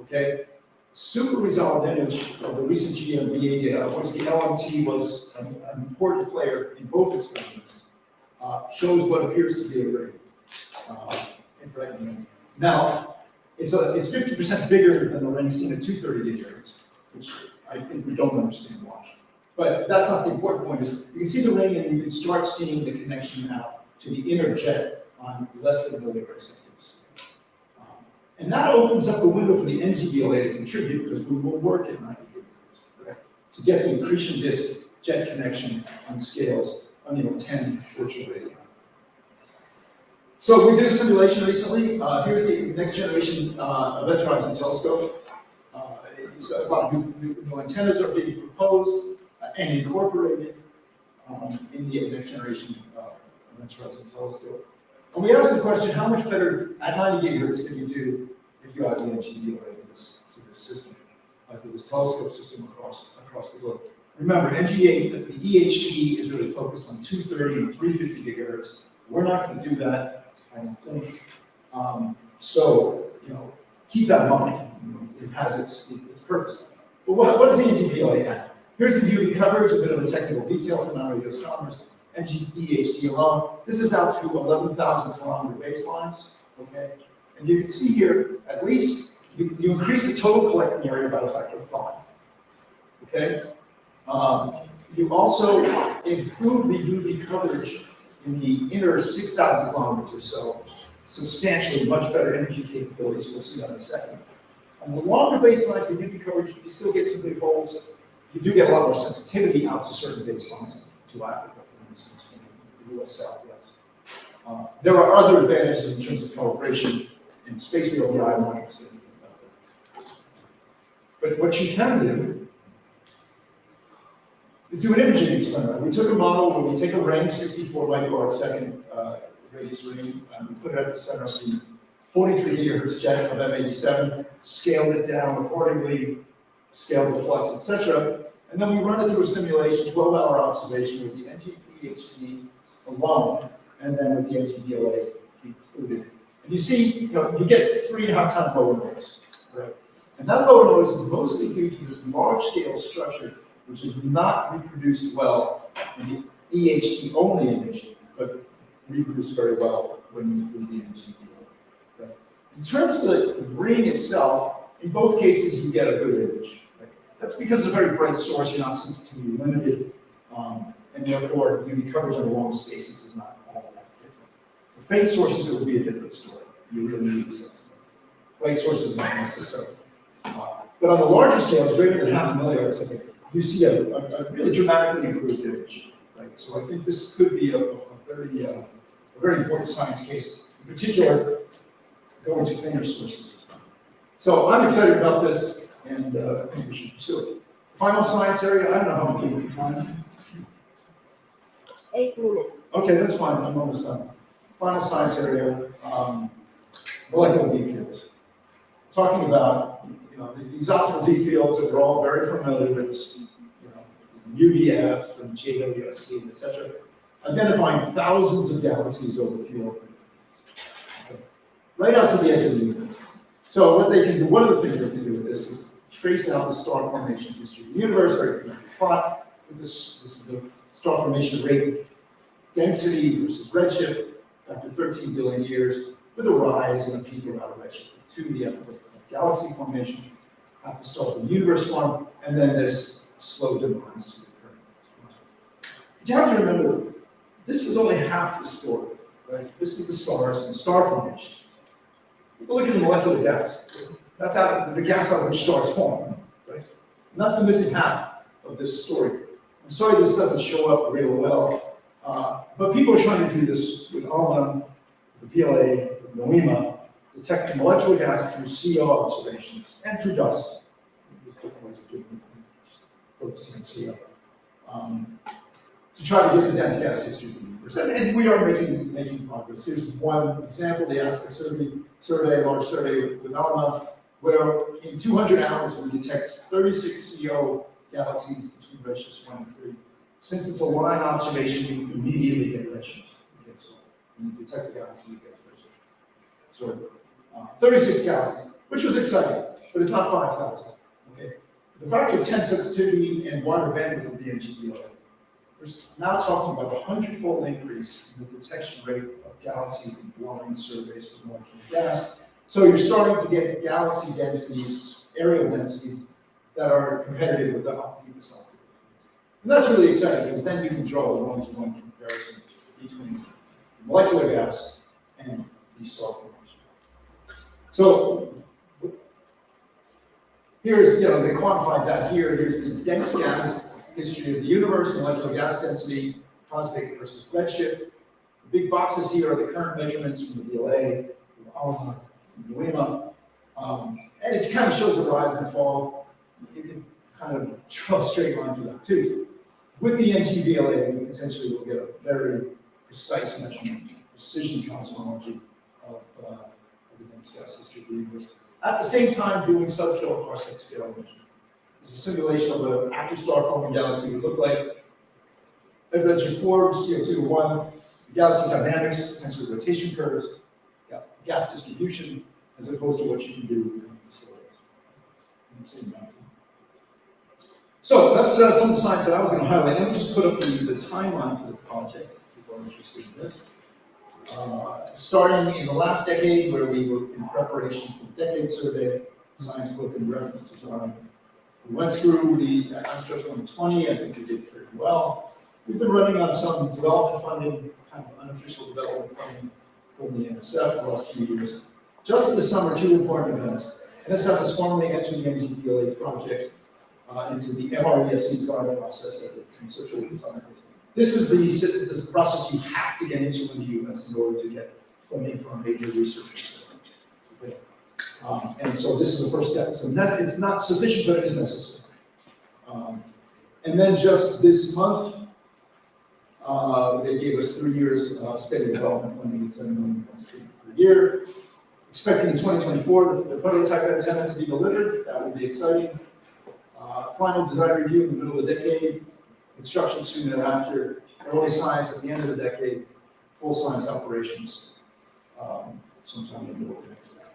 Okay? Super resolved image of the recent GMVA data. Of course, the LMT was an important player in both experiments. Shows what appears to be a ring. Now, it's 50% bigger than the ring seen at 230 gigahertz, which I think we don't understand why. But that's not the important point. Is you can see the ring, and you can start seeing the connection now to the inner jet on less than milliseconds. And that opens up the window for the NGVLA to contribute, because we will work at 90 gigahertz, right? To get the accretion disk jet connection on scales on 10 Schwarzschild radii. So we did a simulation recently. Here's the next generation Event Horizon Telescope. It's a lot of new antennas are being proposed and incorporated in the next generation Event Horizon Telescope. And we asked the question, how much better at 90 gigahertz can you do if you add the NGVLA to this system, to this telescope system across the globe? Remember, the EHT is really focused on 230 and 350 gigahertz. We're not going to do that, I don't think. So, keep that in mind. It has its purpose. But what does the NGVLA add? Here's the UV coverage, a bit of a technical detail for non-radio astronomers. EHT alone. This is out to 11,000 kilometer baselines. Okay, and you can see here, at least you increase the total collecting area by a factor of 5. Okay, you also improve the UV coverage in the inner 6,000 kilometers or so, substantially much better energy capabilities. We'll see that in a second. On the longer baselines, the UV coverage, you still get some big holes. You do get a lot more sensitivity out to certain baselines, to Africa, for instance, in the US Southwest. There are other advantages in terms of calibration in space VLBI. I'm not going to say anything about that. But what you can do is do an imaging experiment. We took a model where we take a ring, 64 microarc radius ring, and we put it at the center of the 43 gigahertz jet of M87, scaled it down accordingly, scaled the flux, etc. And then we run it through a simulation, 12-hour observation with the NGPHT alone, and then with the NGVLA included. And you see, you get 3.5 times lower noise, right? And that lower noise is mostly due to this large-scale structure, which is not reproduced well in the EHT only image, but reproduced very well when you include the NGVLA. Right? In terms of the ring itself, in both cases you get a good image. Right? That's because it's a very bright source, you're not sensitively limited, and therefore UV coverage on the long spaces is not all that different. For faint sources, it would be a different story. You really need the sensitivity. Light sources not necessarily. But on the larger scales, greater than 0.5 milliards, you see a really dramatically improved image. right? So I think this could be a very important science case, in particular, going to fainter sources. So I'm excited about this, and I think we should pursue it. Final science area, I don't know how many people time. 8 minutes. Okay, that's fine, I'm almost done. Final science area, molecular deep fields. Talking about, these optical deep fields that we're all very familiar with, UDF and JWST, et cetera, identifying thousands of galaxies over field. Okay. Right out to the edge of the universe. So what they can do, one of the things they can do with this is trace out the star formation history of the universe, very familiar plot. This is the star formation rate, density versus redshift after 13 billion years, with a rise and a peak around redshift to the epoch of galaxy formation, after stars in the universe form, and then this slow demise to occur. But you have to remember, this is only half the story, right? This is the stars and star formation. Look at the molecular gas. That's the gas out of which stars form, right? And that's the missing half of this story. I'm sorry this doesn't show up real well, but people are trying to do this with ALMA, the VLA, the NOEMA, detecting molecular gas through CO observations and through dust. There's different ways of doing it, just focusing on CO. To try to get the dense gas history of the universe. And we are making progress. Here's one example, the aspect survey, a large survey with ALMA, where in 200 hours we detect 36 CO galaxies between redshifts 1 and 3. Since it's a line observation, you immediately get redshift. Okay, so when you detect a galaxy, you get redshift. So 36 galaxies, which was exciting, but it's not 5,000. Okay, the factor of 10 sensitivity and wider bandwidth of the NGVLA. We're now talking about a 100-fold increase in the detection rate of galaxies in blind surveys for molecular gas. So you're starting to get galaxy densities, aerial densities, that are competitive with the deepest optical fields. And that's really exciting, because then you can draw a one-to-one comparison between molecular gas and the star formation. So here's, they quantified that here. Here's the dense gas history of the universe, molecular gas density, cosmic versus redshift. The big boxes here are the current measurements from the VLA, from ALMA, from NOEMA. And it kind of shows a rise and fall. You can kind of draw a straight line for that too. With the NGVLA, we potentially will get a very precise measurement, precision cosmology of the dense gas history of the universe. At the same time, doing sub-kiloparsec scale measurement. It's a simulation of an active star-forming galaxy would look like. At redshift 4, CO2 to 1, the galaxy dynamics, potentially rotation curves, gas distribution, as opposed to what you can do in facilities in the same galaxy. So that's some of the science that I was going to highlight. Let me just put up the timeline for the project, if people are interested in this. Starting in the last decade, where we were in preparation for the decade survey, science book and reference design. We went through the Abstract 2020, I think we did pretty well. We've been running on some development funding, kind of unofficial development funding from the NSF for the last few years. Just this summer, 2 important events. NSF has formally entered the NGVLA project into the MRESC design process at the conceptual design. This is the process you have to get into in the US in order to get funding from a major research facility. Okay. And so this is the first step. It's not sufficient, but it is necessary. And then just this month, they gave us 3 years steady development funding at $7 million per year. Expecting in 2024 the prototype antenna to be delivered. That would be exciting. Final design review in the middle of the decade. Construction soon thereafter. Early science at the end of the decade. Full science operations sometime in the middle of the next decade.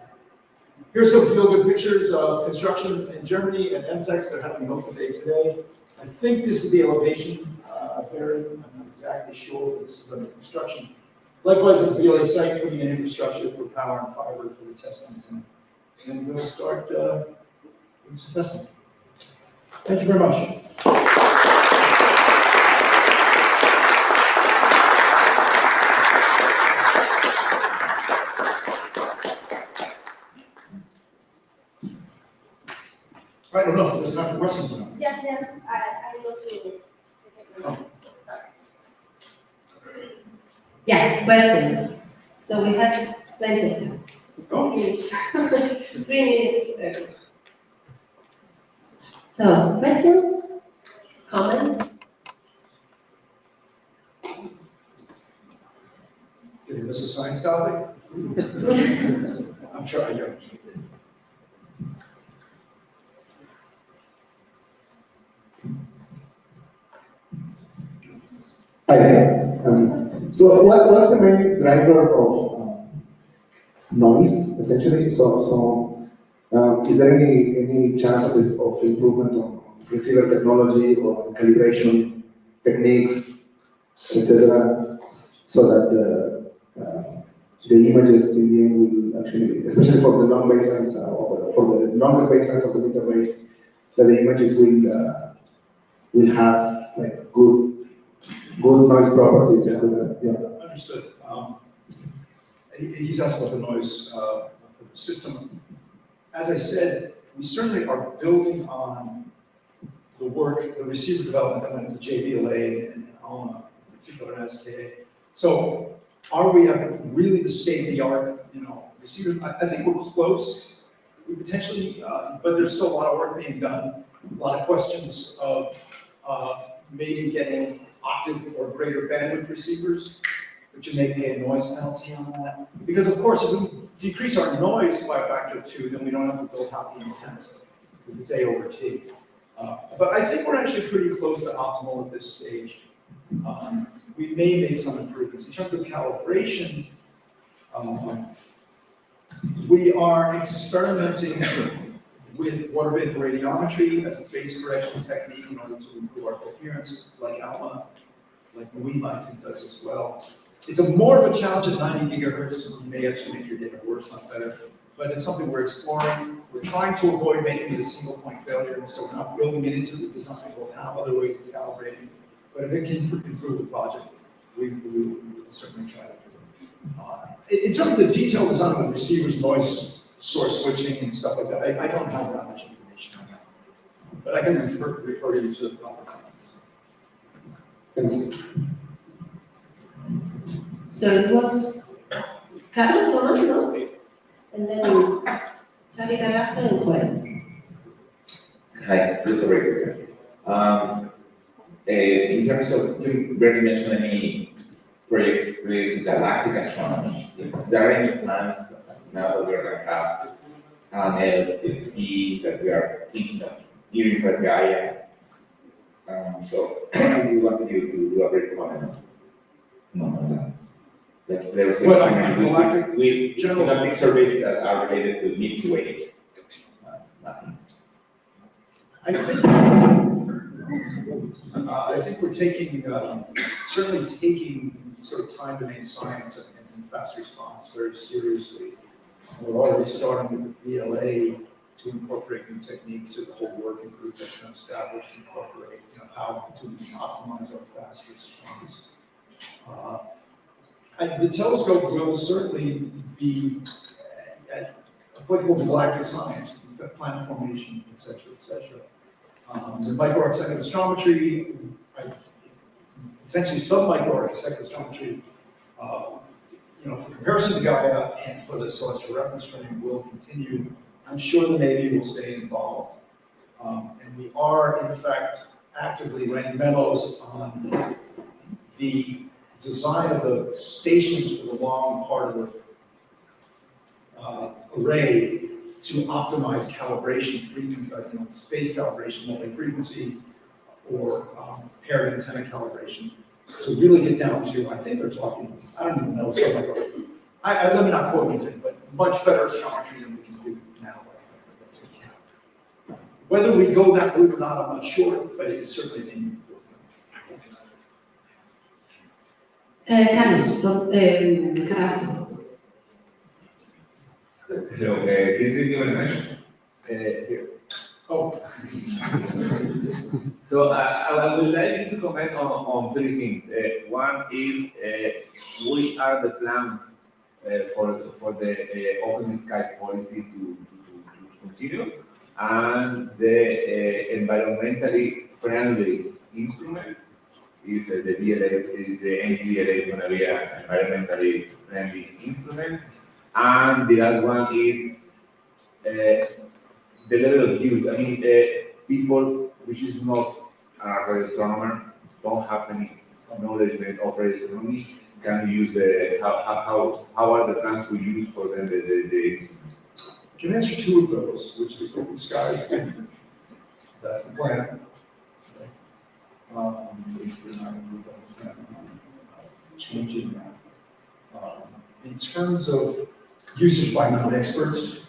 Here's some feel-good pictures of construction in Germany and MTEX. They're having an open day today. I think this is the elevation bearing. I'm not exactly sure, but this is under construction. Likewise, at the VLA site, putting in infrastructure for power and fiber for the test antenna. And we'll start doing some testing. Thank you very much. I don't know if there's time for questions or not. Yes, I go through it. Oh. Sorry. Yeah, question. So we have plenty of time. Okay. 3 minutes. So, question? Comment? Did we miss a science topic? I'm trying, yeah. Hi. So what's the main driver of noise, essentially? Is there any chance of improvement on receiver technology or calibration techniques, etc., so that the images in the end will actually, especially for the long baselines, or for the longest baselines of the meter wave, that the images will have like good noise properties and good, yeah. Understood. He's asked about the noise system. As I said, we certainly are building on the work, the receiver development that went into JBLA and ALMA, in particular and SKA. So are we at really the state-of-the-art, receiver? I think we're close. We potentially, but there's still a lot of work being done. A lot of questions of maybe getting octave or greater bandwidth receivers, but you may pay a noise penalty on that. Because of course, if we decrease our noise by a factor of 2, then we don't have to build half the antennas, because it's A over T. But I think we're actually pretty close to optimal at this stage. We may make some improvements. In terms of calibration, we are experimenting with water vapor radiometry as a phase correction technique in order to improve our coherence, like ALMA, like WEMA, I think, does as well. It's more of a challenge at 90 gigahertz. You may actually make your data worse, not better. But it's something we're exploring. We're trying to avoid making it a single point failure, so we're not building it into the design. We'll have other ways of calibrating. But if it can improve the project, we will certainly try to do it. In terms of the detailed design of the receivers, noise source switching and stuff like that, I don't have that much information on that. But I can refer you to the proper comments. Thanks. So it was Carlos Román, no? And then Charlie Carrasco and Juan. Hi, this is a very quick one. In terms of, you already mentioned any projects related to galactic astronomy. Is there any plans now that we're going to have an LCC that we are thinking of doing for Gaia? So we wanted you to do a brief comment on that. Like there was with galactic surveys that are related to Milky Way. Nothing. I think we're taking, certainly taking sort of time domain science and fast response very seriously. We're already starting with the VLA to incorporate new techniques as the whole working group that's been established to incorporate, how to optimize our fast response. The telescope will certainly be applicable to galactic science, planet formation, et cetera, et cetera. The micro-arc second astrometry, potentially sub-micro-arc second astrometry, for comparison to Gaia and for the celestial reference frame will continue. I'm sure the Navy will stay involved. And we are, in fact, actively writing memos on the design of the stations for the long part of the array to optimize calibration, frequency, phase calibration, multi-frequency, or paired antenna calibration. To really get down to, I think they're talking, I don't even know, something like, let me not quote anything, but much better astrometry than we can do now. Whether we go that route or not, I'm not sure, but it's certainly in. Carlos Carrasco. Hello, this is your mention. Here. Oh. So I would like you to comment on three things. One is what are the plans for the open skies policy to continue, and the environmentally friendly instrument if the VLA is the NGVLA is going to be an environmentally friendly instrument. And the last one is the level of use. I mean, people which is not a radio astronomer, don't have any knowledge of radio astronomy, can use how are the plans to use for them the instruments? I can answer two of those, which is open skies. That's the plan. Changing that. In terms of usage by non-experts,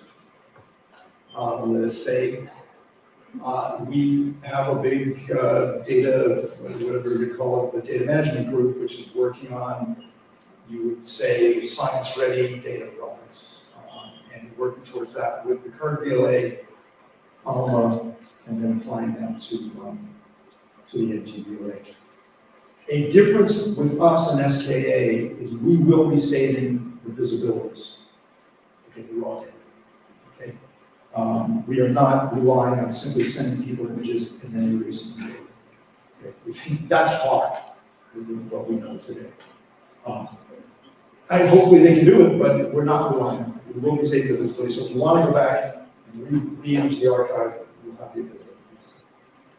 let's say, we have a big data, whatever you call it, the data management group, which is working on, you would say, science-ready data products, and working towards that with the current VLA, and then applying that to the NGVLA. A difference with us and SKA is we will be saving the visibilities. Okay, the raw data. Okay. We are not relying on simply sending people images and then erasing the data. Okay. We think that's hard with what we know today. And hopefully they can do it, but we're not relying on it. We will be saving the visibility. So if you want to go back and re-image the archive, you'll have the ability.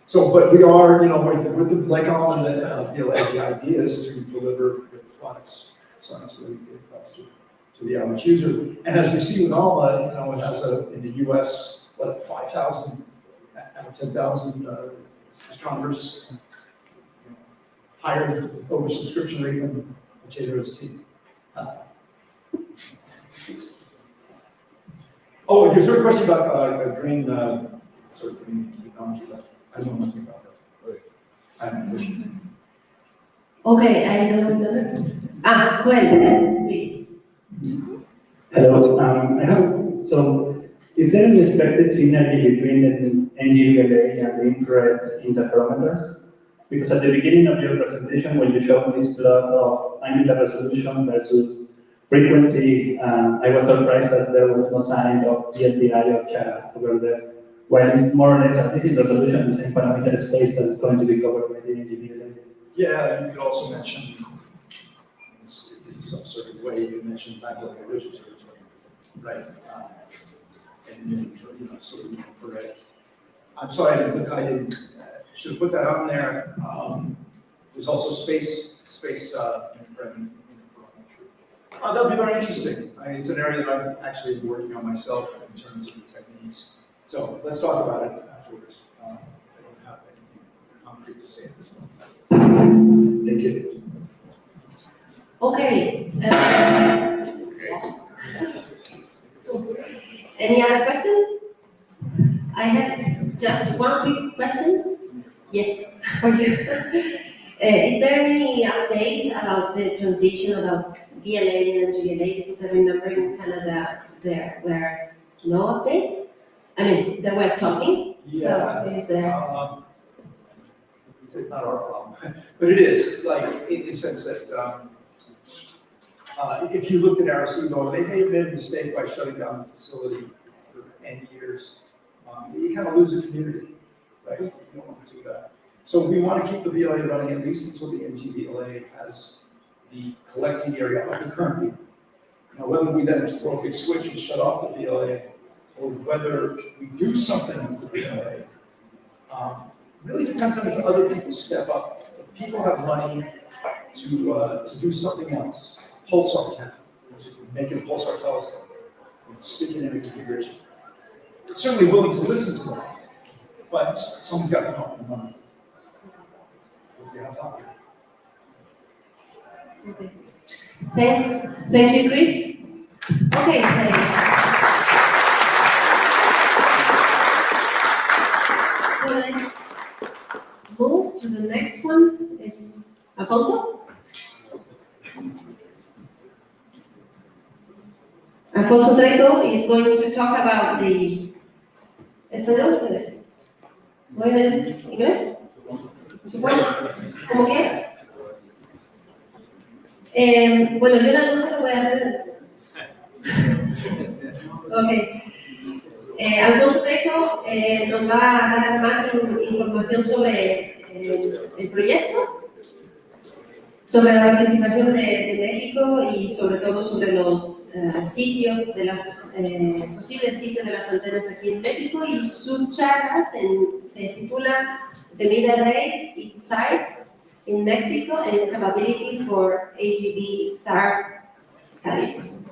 So, but we are, with the, like on the VLA, the idea is to deliver the products, science-ready data products to the average user. And as we see with ALMA, it has in the US, 5,000 out of 10,000 astronomers, higher oversubscription rate than JRST. Oh, your third question about green technologies. I don't know nothing about that. I don't know. Okay, I don't know. Joel, please. Hello. Is there any expected synergy between the NGVLA and the infrared interferometers? Because at the beginning of your presentation, when you showed this plot of angular resolution versus frequency, I was surprised that there was no sign of VLTI or CHA over there. While it's more or less at least in resolution, the same parameter space that is going to be covered by the NGVLA. Yeah, you could also mention, in some certain way, you mentioned magnetic ridges, right? And so for I'm sorry, I didn't should have put that on there. There's also space infrared. That'll be very interesting. It's an area that I'm actually working on myself in terms of the techniques. So let's talk about it afterwards. I don't have anything concrete to say at this moment. Thank you. Okay. Any other question? I have just one quick question. Yes, for you. Is there any update about the transition about VLA and GLA? Because I remember in Canada there were no update. I mean, they were talking. Yeah. So is there? It's not our problem, but it is, like, in the sense that if you looked at Arecibo, they made a mistake by shutting down the facility for N years. You kind of lose a community, right? You don't want to do that. So we want to keep the VLA running at least until the NGVLA has the collecting area of the current VLA. Now, whether we then throw a big switch and shut off the VLA, or whether we do something with the VLA, really depends on if other people step up. If people have money to do something else, pulsar tech, make a pulsar telescope, stick it in a configuration. We're certainly willing to listen to them, but someone's got to come up with money. We'll see how top. Okay. Thank you, Chris. Okay, so let's move to the next one. Is Alfonso? Alfonso Trejo is going to talk about the ¿Español? ¿Inglés? ¿Voy en inglés? ¿Supongo? ¿Cómo quieras? Bueno, yo el anuncio lo voy a hacer. Ok. Alfonso Trejo nos va a dar más información sobre el proyecto sobre la participación de México y sobre todo sobre los sitios de las posibles sitios de las antenas aquí en México, y su charla se titula The Mida Array, Its Sites in Mexico and its Capability for AGB Star Studies.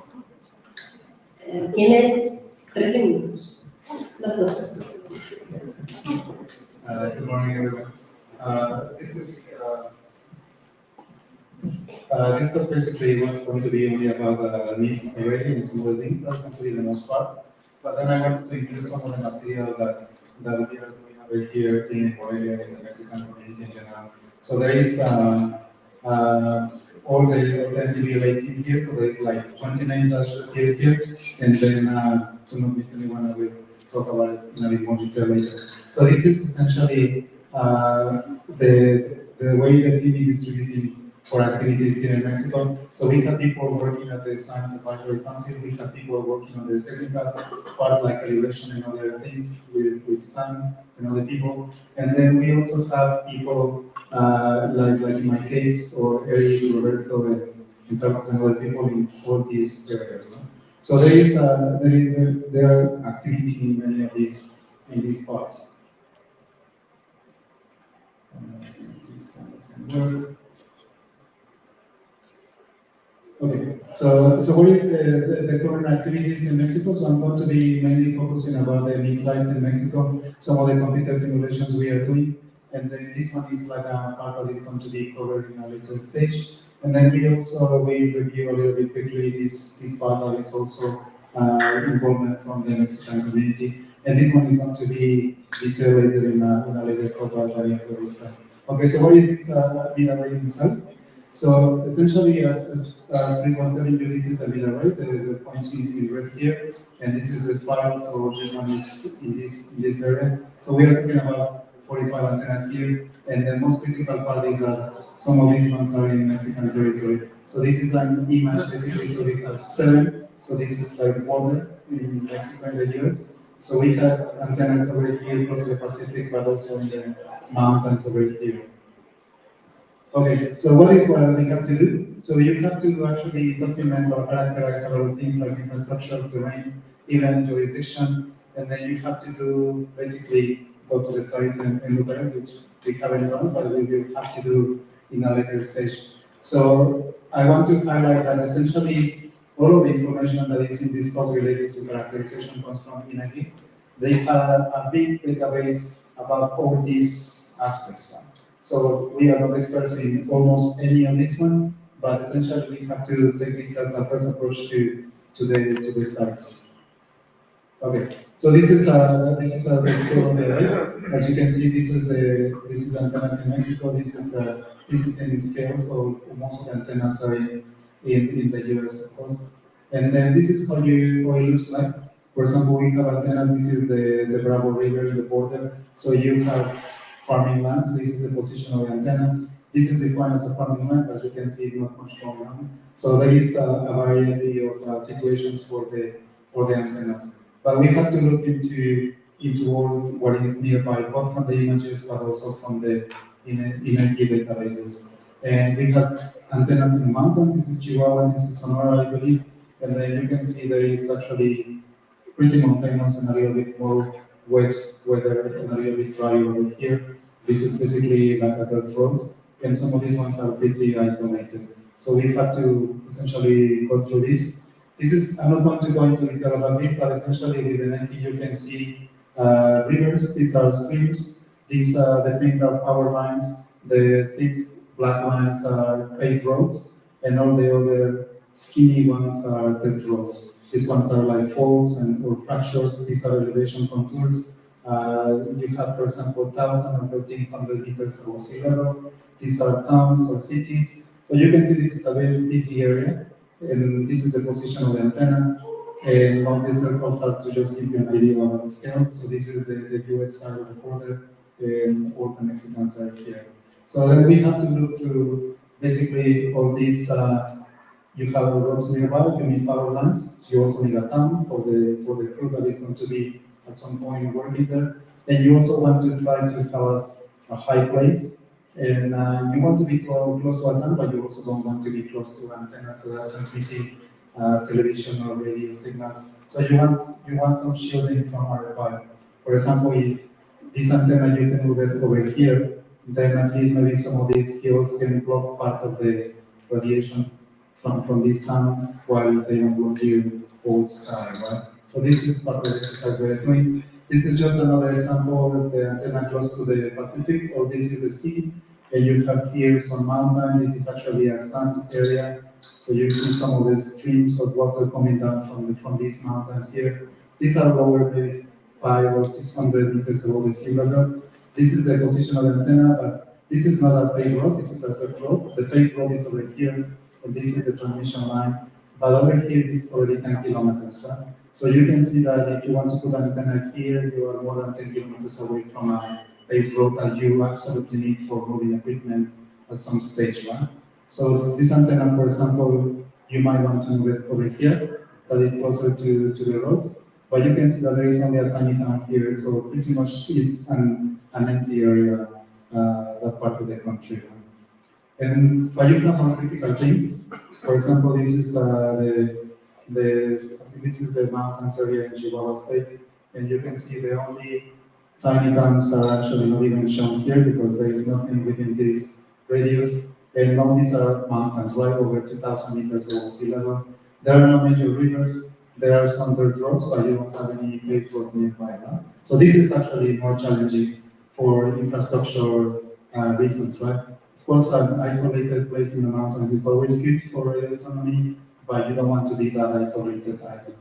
Tienes 13 minutos, los dos. Good morning, everyone. This talk basically was going to be only about the meat array and some of the things. That's actually the most part. But then I wanted to include some of the material that we are doing over here in Morelia, in the Mexican community in general. So there is all the MTBLA team here. So there is like 20 names that should appear here, and then to not miss anyone, I will talk about it in a bit more detail later. So this is essentially the way the team is distributing for activities here in Mexico. So we have people working at the Science Advisory Council, we have people working on the technical part like calibration and other things with STAN and other people. And then we also have people like in my case, or Eric, Roberto, and Carlos and other people in all these areas. No? So there is there are activity in many of these parts. Okay, so what is the current activities in Mexico? So I'm going to be mainly focusing about the mid-size in Mexico, some of the computer simulations we are doing, and then this one is like a part that is going to be covered in a later stage. And then we also review a little bit quickly this part that is also involvement from the Mexican community. And this one is going to be detailed later in a later talk by Ferrusca. Okay, so what is this bit array inside? So essentially, as Chris was telling you, this is the bit array, the points in red here, and this is the spiral. So this one is in this area. So we are talking about 45 antennas here, and the most critical part is that some of these ones are in Mexican territory. So this is an image basically. So we have 7. So this is like border in Mexico and the US. So we have antennas over here close to the Pacific, but also in the mountains over here. Okay, so what is what we have to do? So you have to actually document or characterize a lot of things like infrastructure, terrain, even jurisdiction, and then you have to do basically go to the sites and look at it, which we haven't done, but we will have to do in a later stage. So I want to highlight that essentially all of the information that is in this talk related to characterization comes from INEGI. They have a big database about all these aspects. So we are not experts in almost any of this one, but essentially we have to take this as a first approach to the sites. Okay, so this is the scale of the array. As you can see, this is antennas in Mexico. This is in scale, so most of the antennas are in the US, of course. And then this is how it looks like. For example, we have antennas. This is the Bravo River in the border. So you have farming lands. This is the position of the antenna. This is defined as a farming land, as you can see, not much going on. So there is a variety of situations for the antennas. But we have to look into all what is nearby, both from the images, but also from the INEGI databases. And we have antennas in the mountains. This is Chihuahua, this is Sonora, I believe. And then you can see there is actually pretty mountainous and a little bit more wet weather and a little bit dry over here. This is basically like a dirt road, and some of these ones are pretty isolated. So we have to essentially go through this. I'm not going to go into detail about this, but essentially with INEGI you can see rivers, these are streams, these are the pink are power lines, the thick black lines are paved roads, and all the other skinny ones are dirt roads. These ones are like faults or fractures. These are elevation contours. You have, for example, 1,000 or 1,300 meters above sea level. These are towns or cities. So you can see this is a very busy area, and this is the position of the antenna. And all these circles are to just give you an idea of the scale. So this is the US side of the border, and all the Mexican side here. So then we have to look through basically all these. You have roads nearby, you need power lines. You also need a town for the crew that is going to be at some point working there. And you also want to try to have a high place And you want to be close to antenna, but you also don't want to be close to antennas that are transmitting television or radio signals. So you want some shielding from RFI. For example, if this antenna you can move it over here, then at least maybe some of these hills can block part of the radiation from these towns while they don't block you whole sky, right? So this is part of the exercise we're doing. This is just another example of the antenna close to the Pacific, or this is the sea, and you have here some mountain. This is actually a sand area, so you see some of the streams of water coming down from these mountains here. These are lower, maybe 500 or 600 meters above the sea level. This is the position of the antenna, but this is not a paved road, this is a dirt road. The paved road is over here, and this is the transmission line. But over here, this is already 10 kilometers, right? So you can see that if you want to put an antenna here, you are more than 10 kilometers away from a paved road that you absolutely need for moving equipment at some stage, right? So this antenna, for example, you might want to move it over here, that is closer to the road. But you can see that there is only a tiny town here, so pretty much it's an empty area, that part of the country. But you have more critical things. For example, this is this is the mountains area in Chihuahua State, and you can see the only tiny towns are actually not even shown here because there is nothing within this radius. And all these are mountains, right over 2,000 meters above sea level. There are no major rivers. There are some dirt roads, but you don't have any paved road nearby. Right? So this is actually more challenging for infrastructure reasons, right? Of course, an isolated place in the mountains is always good for radio astronomy, but you don't want to be that isolated either.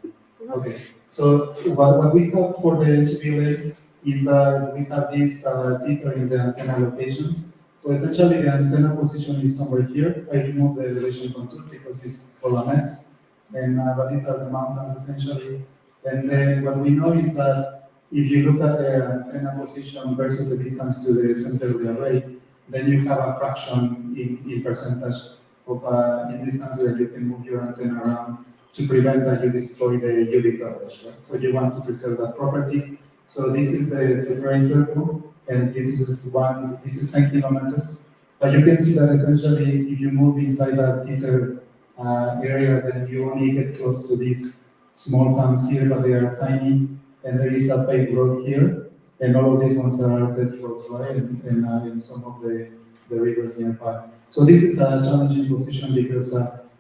Okay, so what we have for the GBLA is that we have this detail in the antenna locations. So essentially the antenna position is somewhere here. I removed the elevation contours because it's all a mess. And but these are the mountains essentially. And then what we know is that if you look at the antenna position versus the distance to the center of the array, then you have a fraction in percentage of in distance that you can move your antenna around to prevent that you destroy the UV coverage. Right? So you want to preserve that property. So this is the gray circle, and this is 10 kilometers. But you can see that essentially, if you move inside that detailed area, then you only get close to these small towns here, but they are tiny, and there is a paved road here, and all of these ones are dead roads, right? And some of the rivers nearby. So this is a challenging position because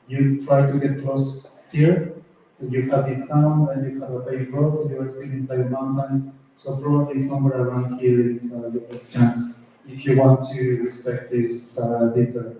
you try to get close here, you have this town, and you have a paved road, you are still inside the mountains, so probably somewhere around here is the best chance if you want to respect this data.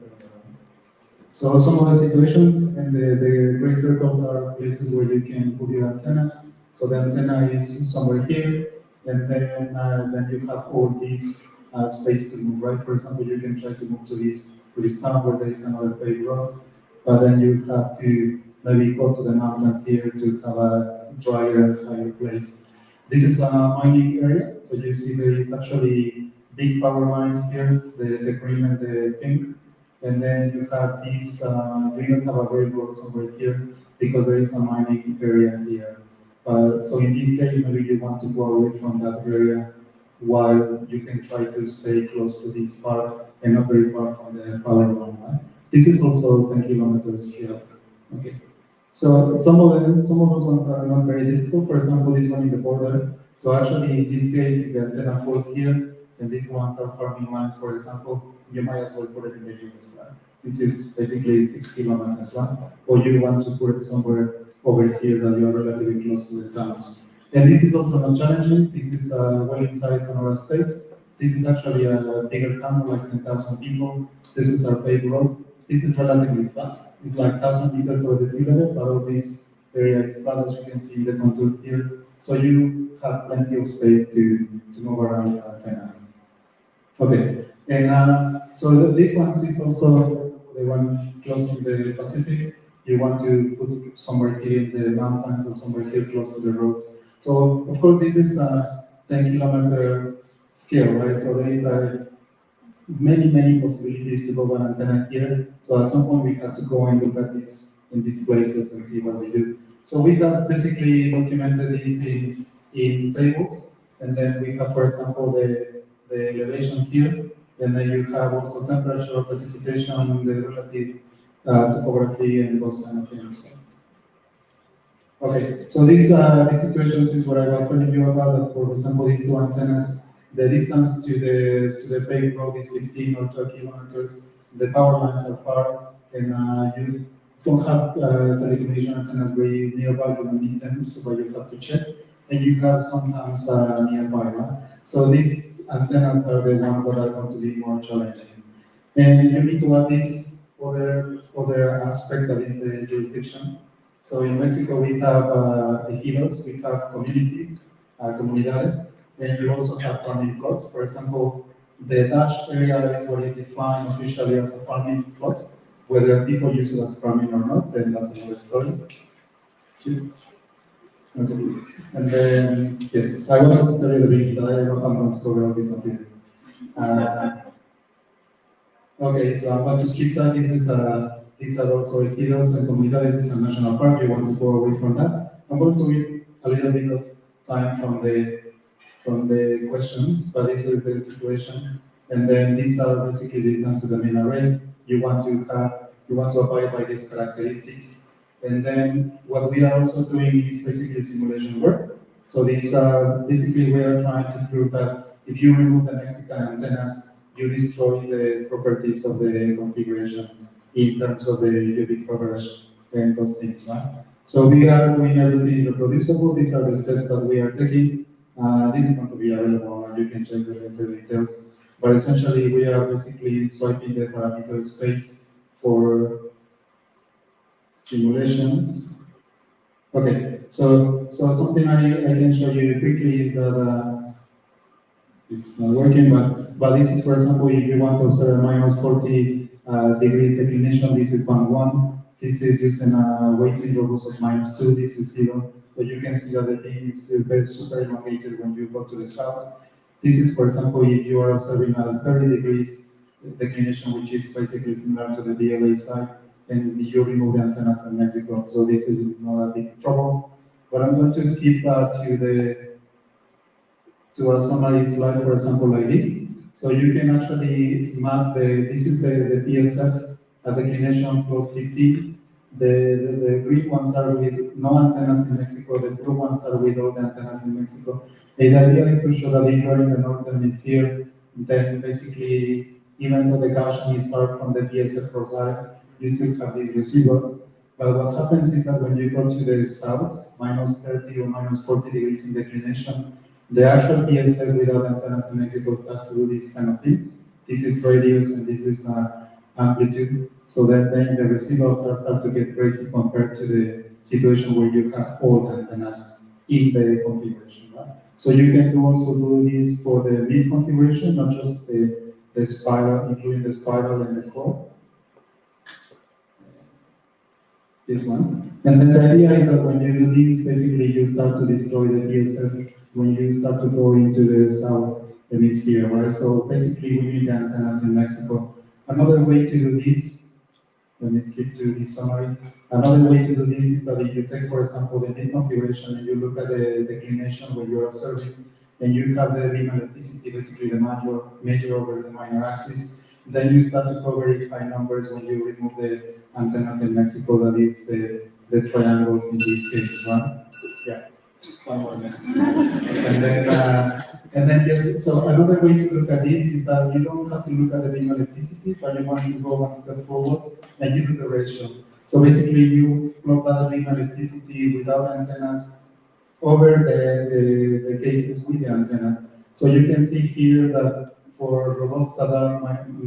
So some of the situations and the gray circles are places where you can put your antenna. So the antenna is somewhere here, and then you have all these space to move, right? For example, you can try to move to this town where there is another paved road, but then you have to maybe go to the mountains here to have a drier, higher place. This is a mining area, so you see there is actually big power lines here, the green and the pink, and then you have these, we don't have a railroad somewhere here because there is a mining area here. So in this case, maybe you want to go away from that area while you can try to stay close to this part and not very far from the power line. Right? This is also 10 kilometers here. Okay. So some of those ones are not very difficult. For example, this one in the border. So actually, in this case, if the antenna falls here, and these ones are farming lines, for example, you might as well put it in the US line. This is basically 6 kilometers long, or you want to put it somewhere over here that you are relatively close to the towns. And this is also not challenging. This is well inside Sonora State. This is actually a bigger town, like 10,000 people. This is our paved road. This is relatively flat. It's like 1,000 meters over the sea level, but all this area is flat, as you can see in the contours here. So you have plenty of space to move around the antenna. Okay, and so this one is also the one close in the Pacific. You want to put somewhere here in the mountains and somewhere here close to the roads. So of course this is a 10-kilometer scale, right? So there is many possibilities to go an antenna here. So at some point we have to go and look at this in these places and see what we do. So we have basically documented this in tables, and then we have, for example, the elevation here, and then you have also temperature, precipitation, the relative topography, and those kind of things. Okay, so these situations is what I was telling you about. That for example, these two antennas, the distance to the paved road is 15 or 12 kilometers. The power lines are far, and you don't have telecommunication antennas very nearby. You don't need them, so but you have to check. And you have sometimes nearby, right? So these antennas are the ones that are going to be more challenging. And you need to add this other aspect that is the jurisdiction. So in Mexico we have ejidos, we have communities, comunidades, and you also have farming plots. For example, the dashed area is what is defined officially as a farming plot. Whether people use it as farming or not, then that's another story. Okay. And then, yes, I was going to tell you the big, I don't know how I'm going to cover all this material. Okay, so I'm going to skip that. These are also ejidos and comunidades. This is a national park. You want to go away from that. I'm going to read a little bit of time from the questions, but this is the situation. And then these are basically the distance to the main array. You want to abide by these characteristics. And then what we are also doing is basically simulation work. So these basically we are trying to prove that if you remove the Mexican antennas, you destroy the properties of the configuration in terms of the UV coverage and those things, right? So we are doing everything reproducible. These are the steps that we are taking. This is going to be available, and you can check the later details. But essentially, we are basically swiping the parameter space for simulations. Okay, so something I can show you quickly is that it's not working, but this is, for example, if you want to observe a minus 40 degrees declination, this is 1. This is using a weighting locus of -2, this is 0. So you can see that the beam is very super elongated when you go to the south. This is, for example, if you are observing a 30 degrees declination, which is basically similar to the DLA side, and you remove the antennas in Mexico. So this is not a big trouble. But I'm going to skip to a summary slide, for example, like this. So you can actually map this is the PSF at declination plus 50. The green ones are with no antennas in Mexico, the blue ones are with all the antennas in Mexico. The idea is to show that if you're in the northern hemisphere, then basically, even though the Gaussian is far from the PSF profile, you still have these residuals. But what happens is that when you go to the south, -30 or -40 degrees in declination, the actual PSF without antennas in Mexico starts to do these kind of things. This is radius and this is amplitude. So then the residuals start to get crazy compared to the situation where you have all the antennas in the configuration, right? So you can also do this for the mid configuration, not just the spiral, including the spiral and the core. This one. And then the idea is that when you do this, basically you start to destroy the PSF when you start to go into the south hemisphere, right? So basically we need the antennas in Mexico. Another way to do this, let me skip to this summary. Another way to do this is that if you take, for example, the mid configuration and you look at the declination where you're observing, and you have the beam electricity, basically the major over the minor axis, then you start to cover high numbers when you remove the antennas in Mexico, that is the triangles in this case, right? Yeah, one more minute. And then yes, so another way to look at this is that you don't have to look at the beam electricity, but you want to go one step forward and you do the ratio. So basically you plot that beam electricity without antennas over the cases with the antennas. So you can see here that for robots that are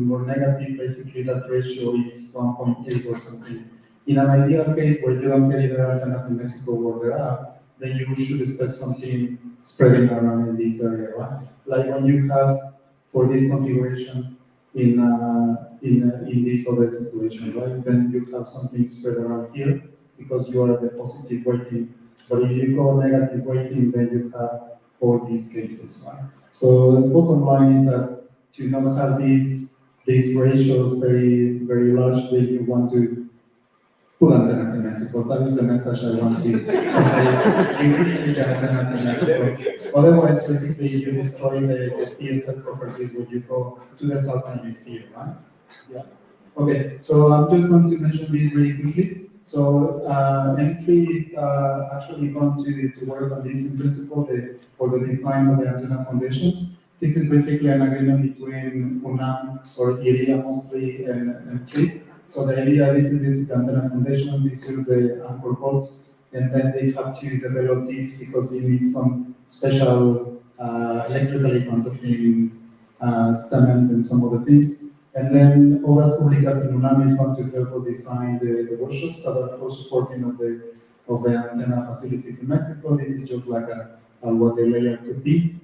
more negative, basically that ratio is 1.8 or something. In an ideal case where you don't get either antennas in Mexico or there are, then you should expect something spreading around in this area, right? Like when you have for this configuration in this other situation, right? Then you have something spread around here because you are at the positive weighting. But if you go negative weighting, then you have all these cases, right? So the bottom line is that to not have these ratios very large, then you want to put antennas in Mexico. That is the message I want to convey with the antennas in Mexico. Otherwise, basically, you destroy the PSL properties when you go to the southern hemisphere, right? Yeah. Okay, so I'm just going to mention this really quickly. So M3 is actually going to work on this in principle for the design of the antenna foundations. This is basically an agreement between UNAM or IRIA mostly and M3. So the idea this is antenna foundations, this is the anchor bolts, and then they have to develop this because they need some special electrically conducting cement and some other things. And then Obras Públicas in UNAM is going to help us design the workshops that are for supporting of the antenna facilities in Mexico. This is just like what the layer could be.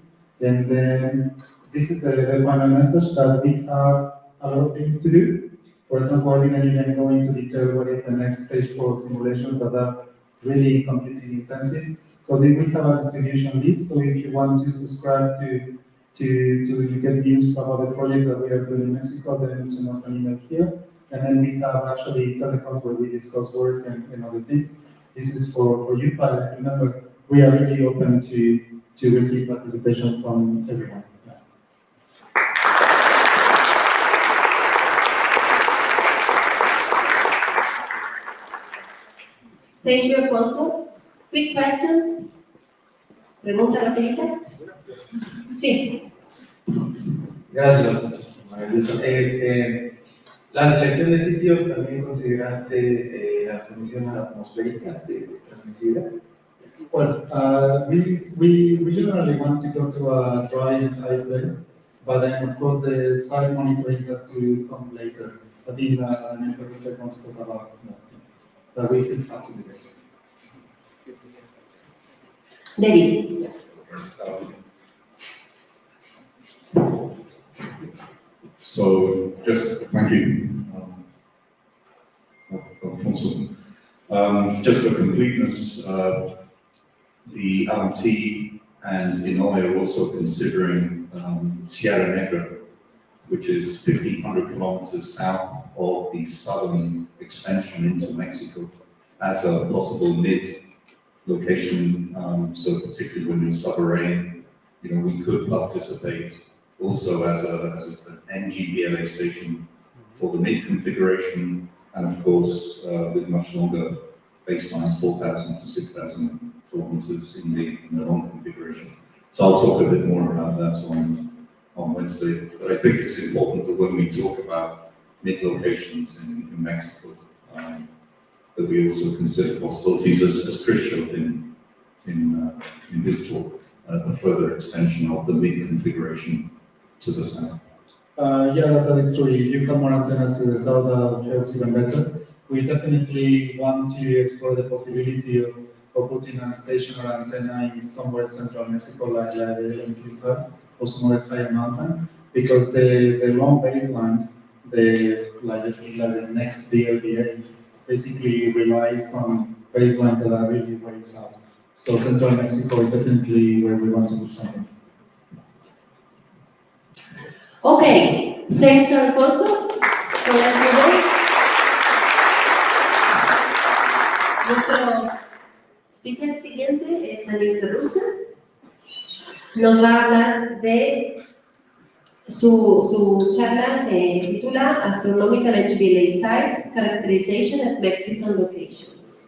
And then this is the final message that we have a lot of things to do. For example, I didn't even go into detail what is the next stage for simulations that are really computing intensive. So then we have a distribution list. So if you want to subscribe to get news about the project that we are doing in Mexico, then send us an email here. And then we have actually telecoms where we discuss work and other things. This is for you, but remember, we are really open to receive participation from everyone. Yeah. Thank you, Alfonso. Quick question. Pregunta rapidita. Sí. Gracias, Alfonso. Maravilloso. La selección de sitios también consideraste las condiciones atmosféricas de transmisibilidad. Well, we generally want to go to a dry and high place, but then of course the site monitoring has to come later. I think Ferrusca is going to talk about that, but we still have to do it. David. So, just thank you, Alfonso. Just for completeness, the LMT and INOE are also considering Sierra Negra, which is 1,500 kilometers south of the southern extension into Mexico, as a possible mid-location. So particularly when you're submarine, we could participate also as an NGBLA station for the mid-configuration, and of course with much longer baselines, 4,000 to 6,000 kilometers in the long configuration. So I'll talk a bit more about that on Wednesday. But I think it's important that when we talk about mid-locations in Mexico, that we also consider possibilities, as Chris showed in his talk, a further extension of the mid-configuration to the south. Yeah, that is true. If you have more antennas to the south, that helps even better. We definitely want to explore the possibility of putting a stationary antenna in somewhere central Mexico, like the LMT side, or some other higher mountain, because the long baselines, the next BLBA, basically relies on baselines that are really way south. So central Mexico is definitely where we want to do something. Okay, thanks, Alfonso. So let's move on. Nuestro speaker siguiente es Daniel Ferrusca. Nos va a hablar de su charla, se titula Astronomical HBLA Sites, Characterization at Mexican Locations.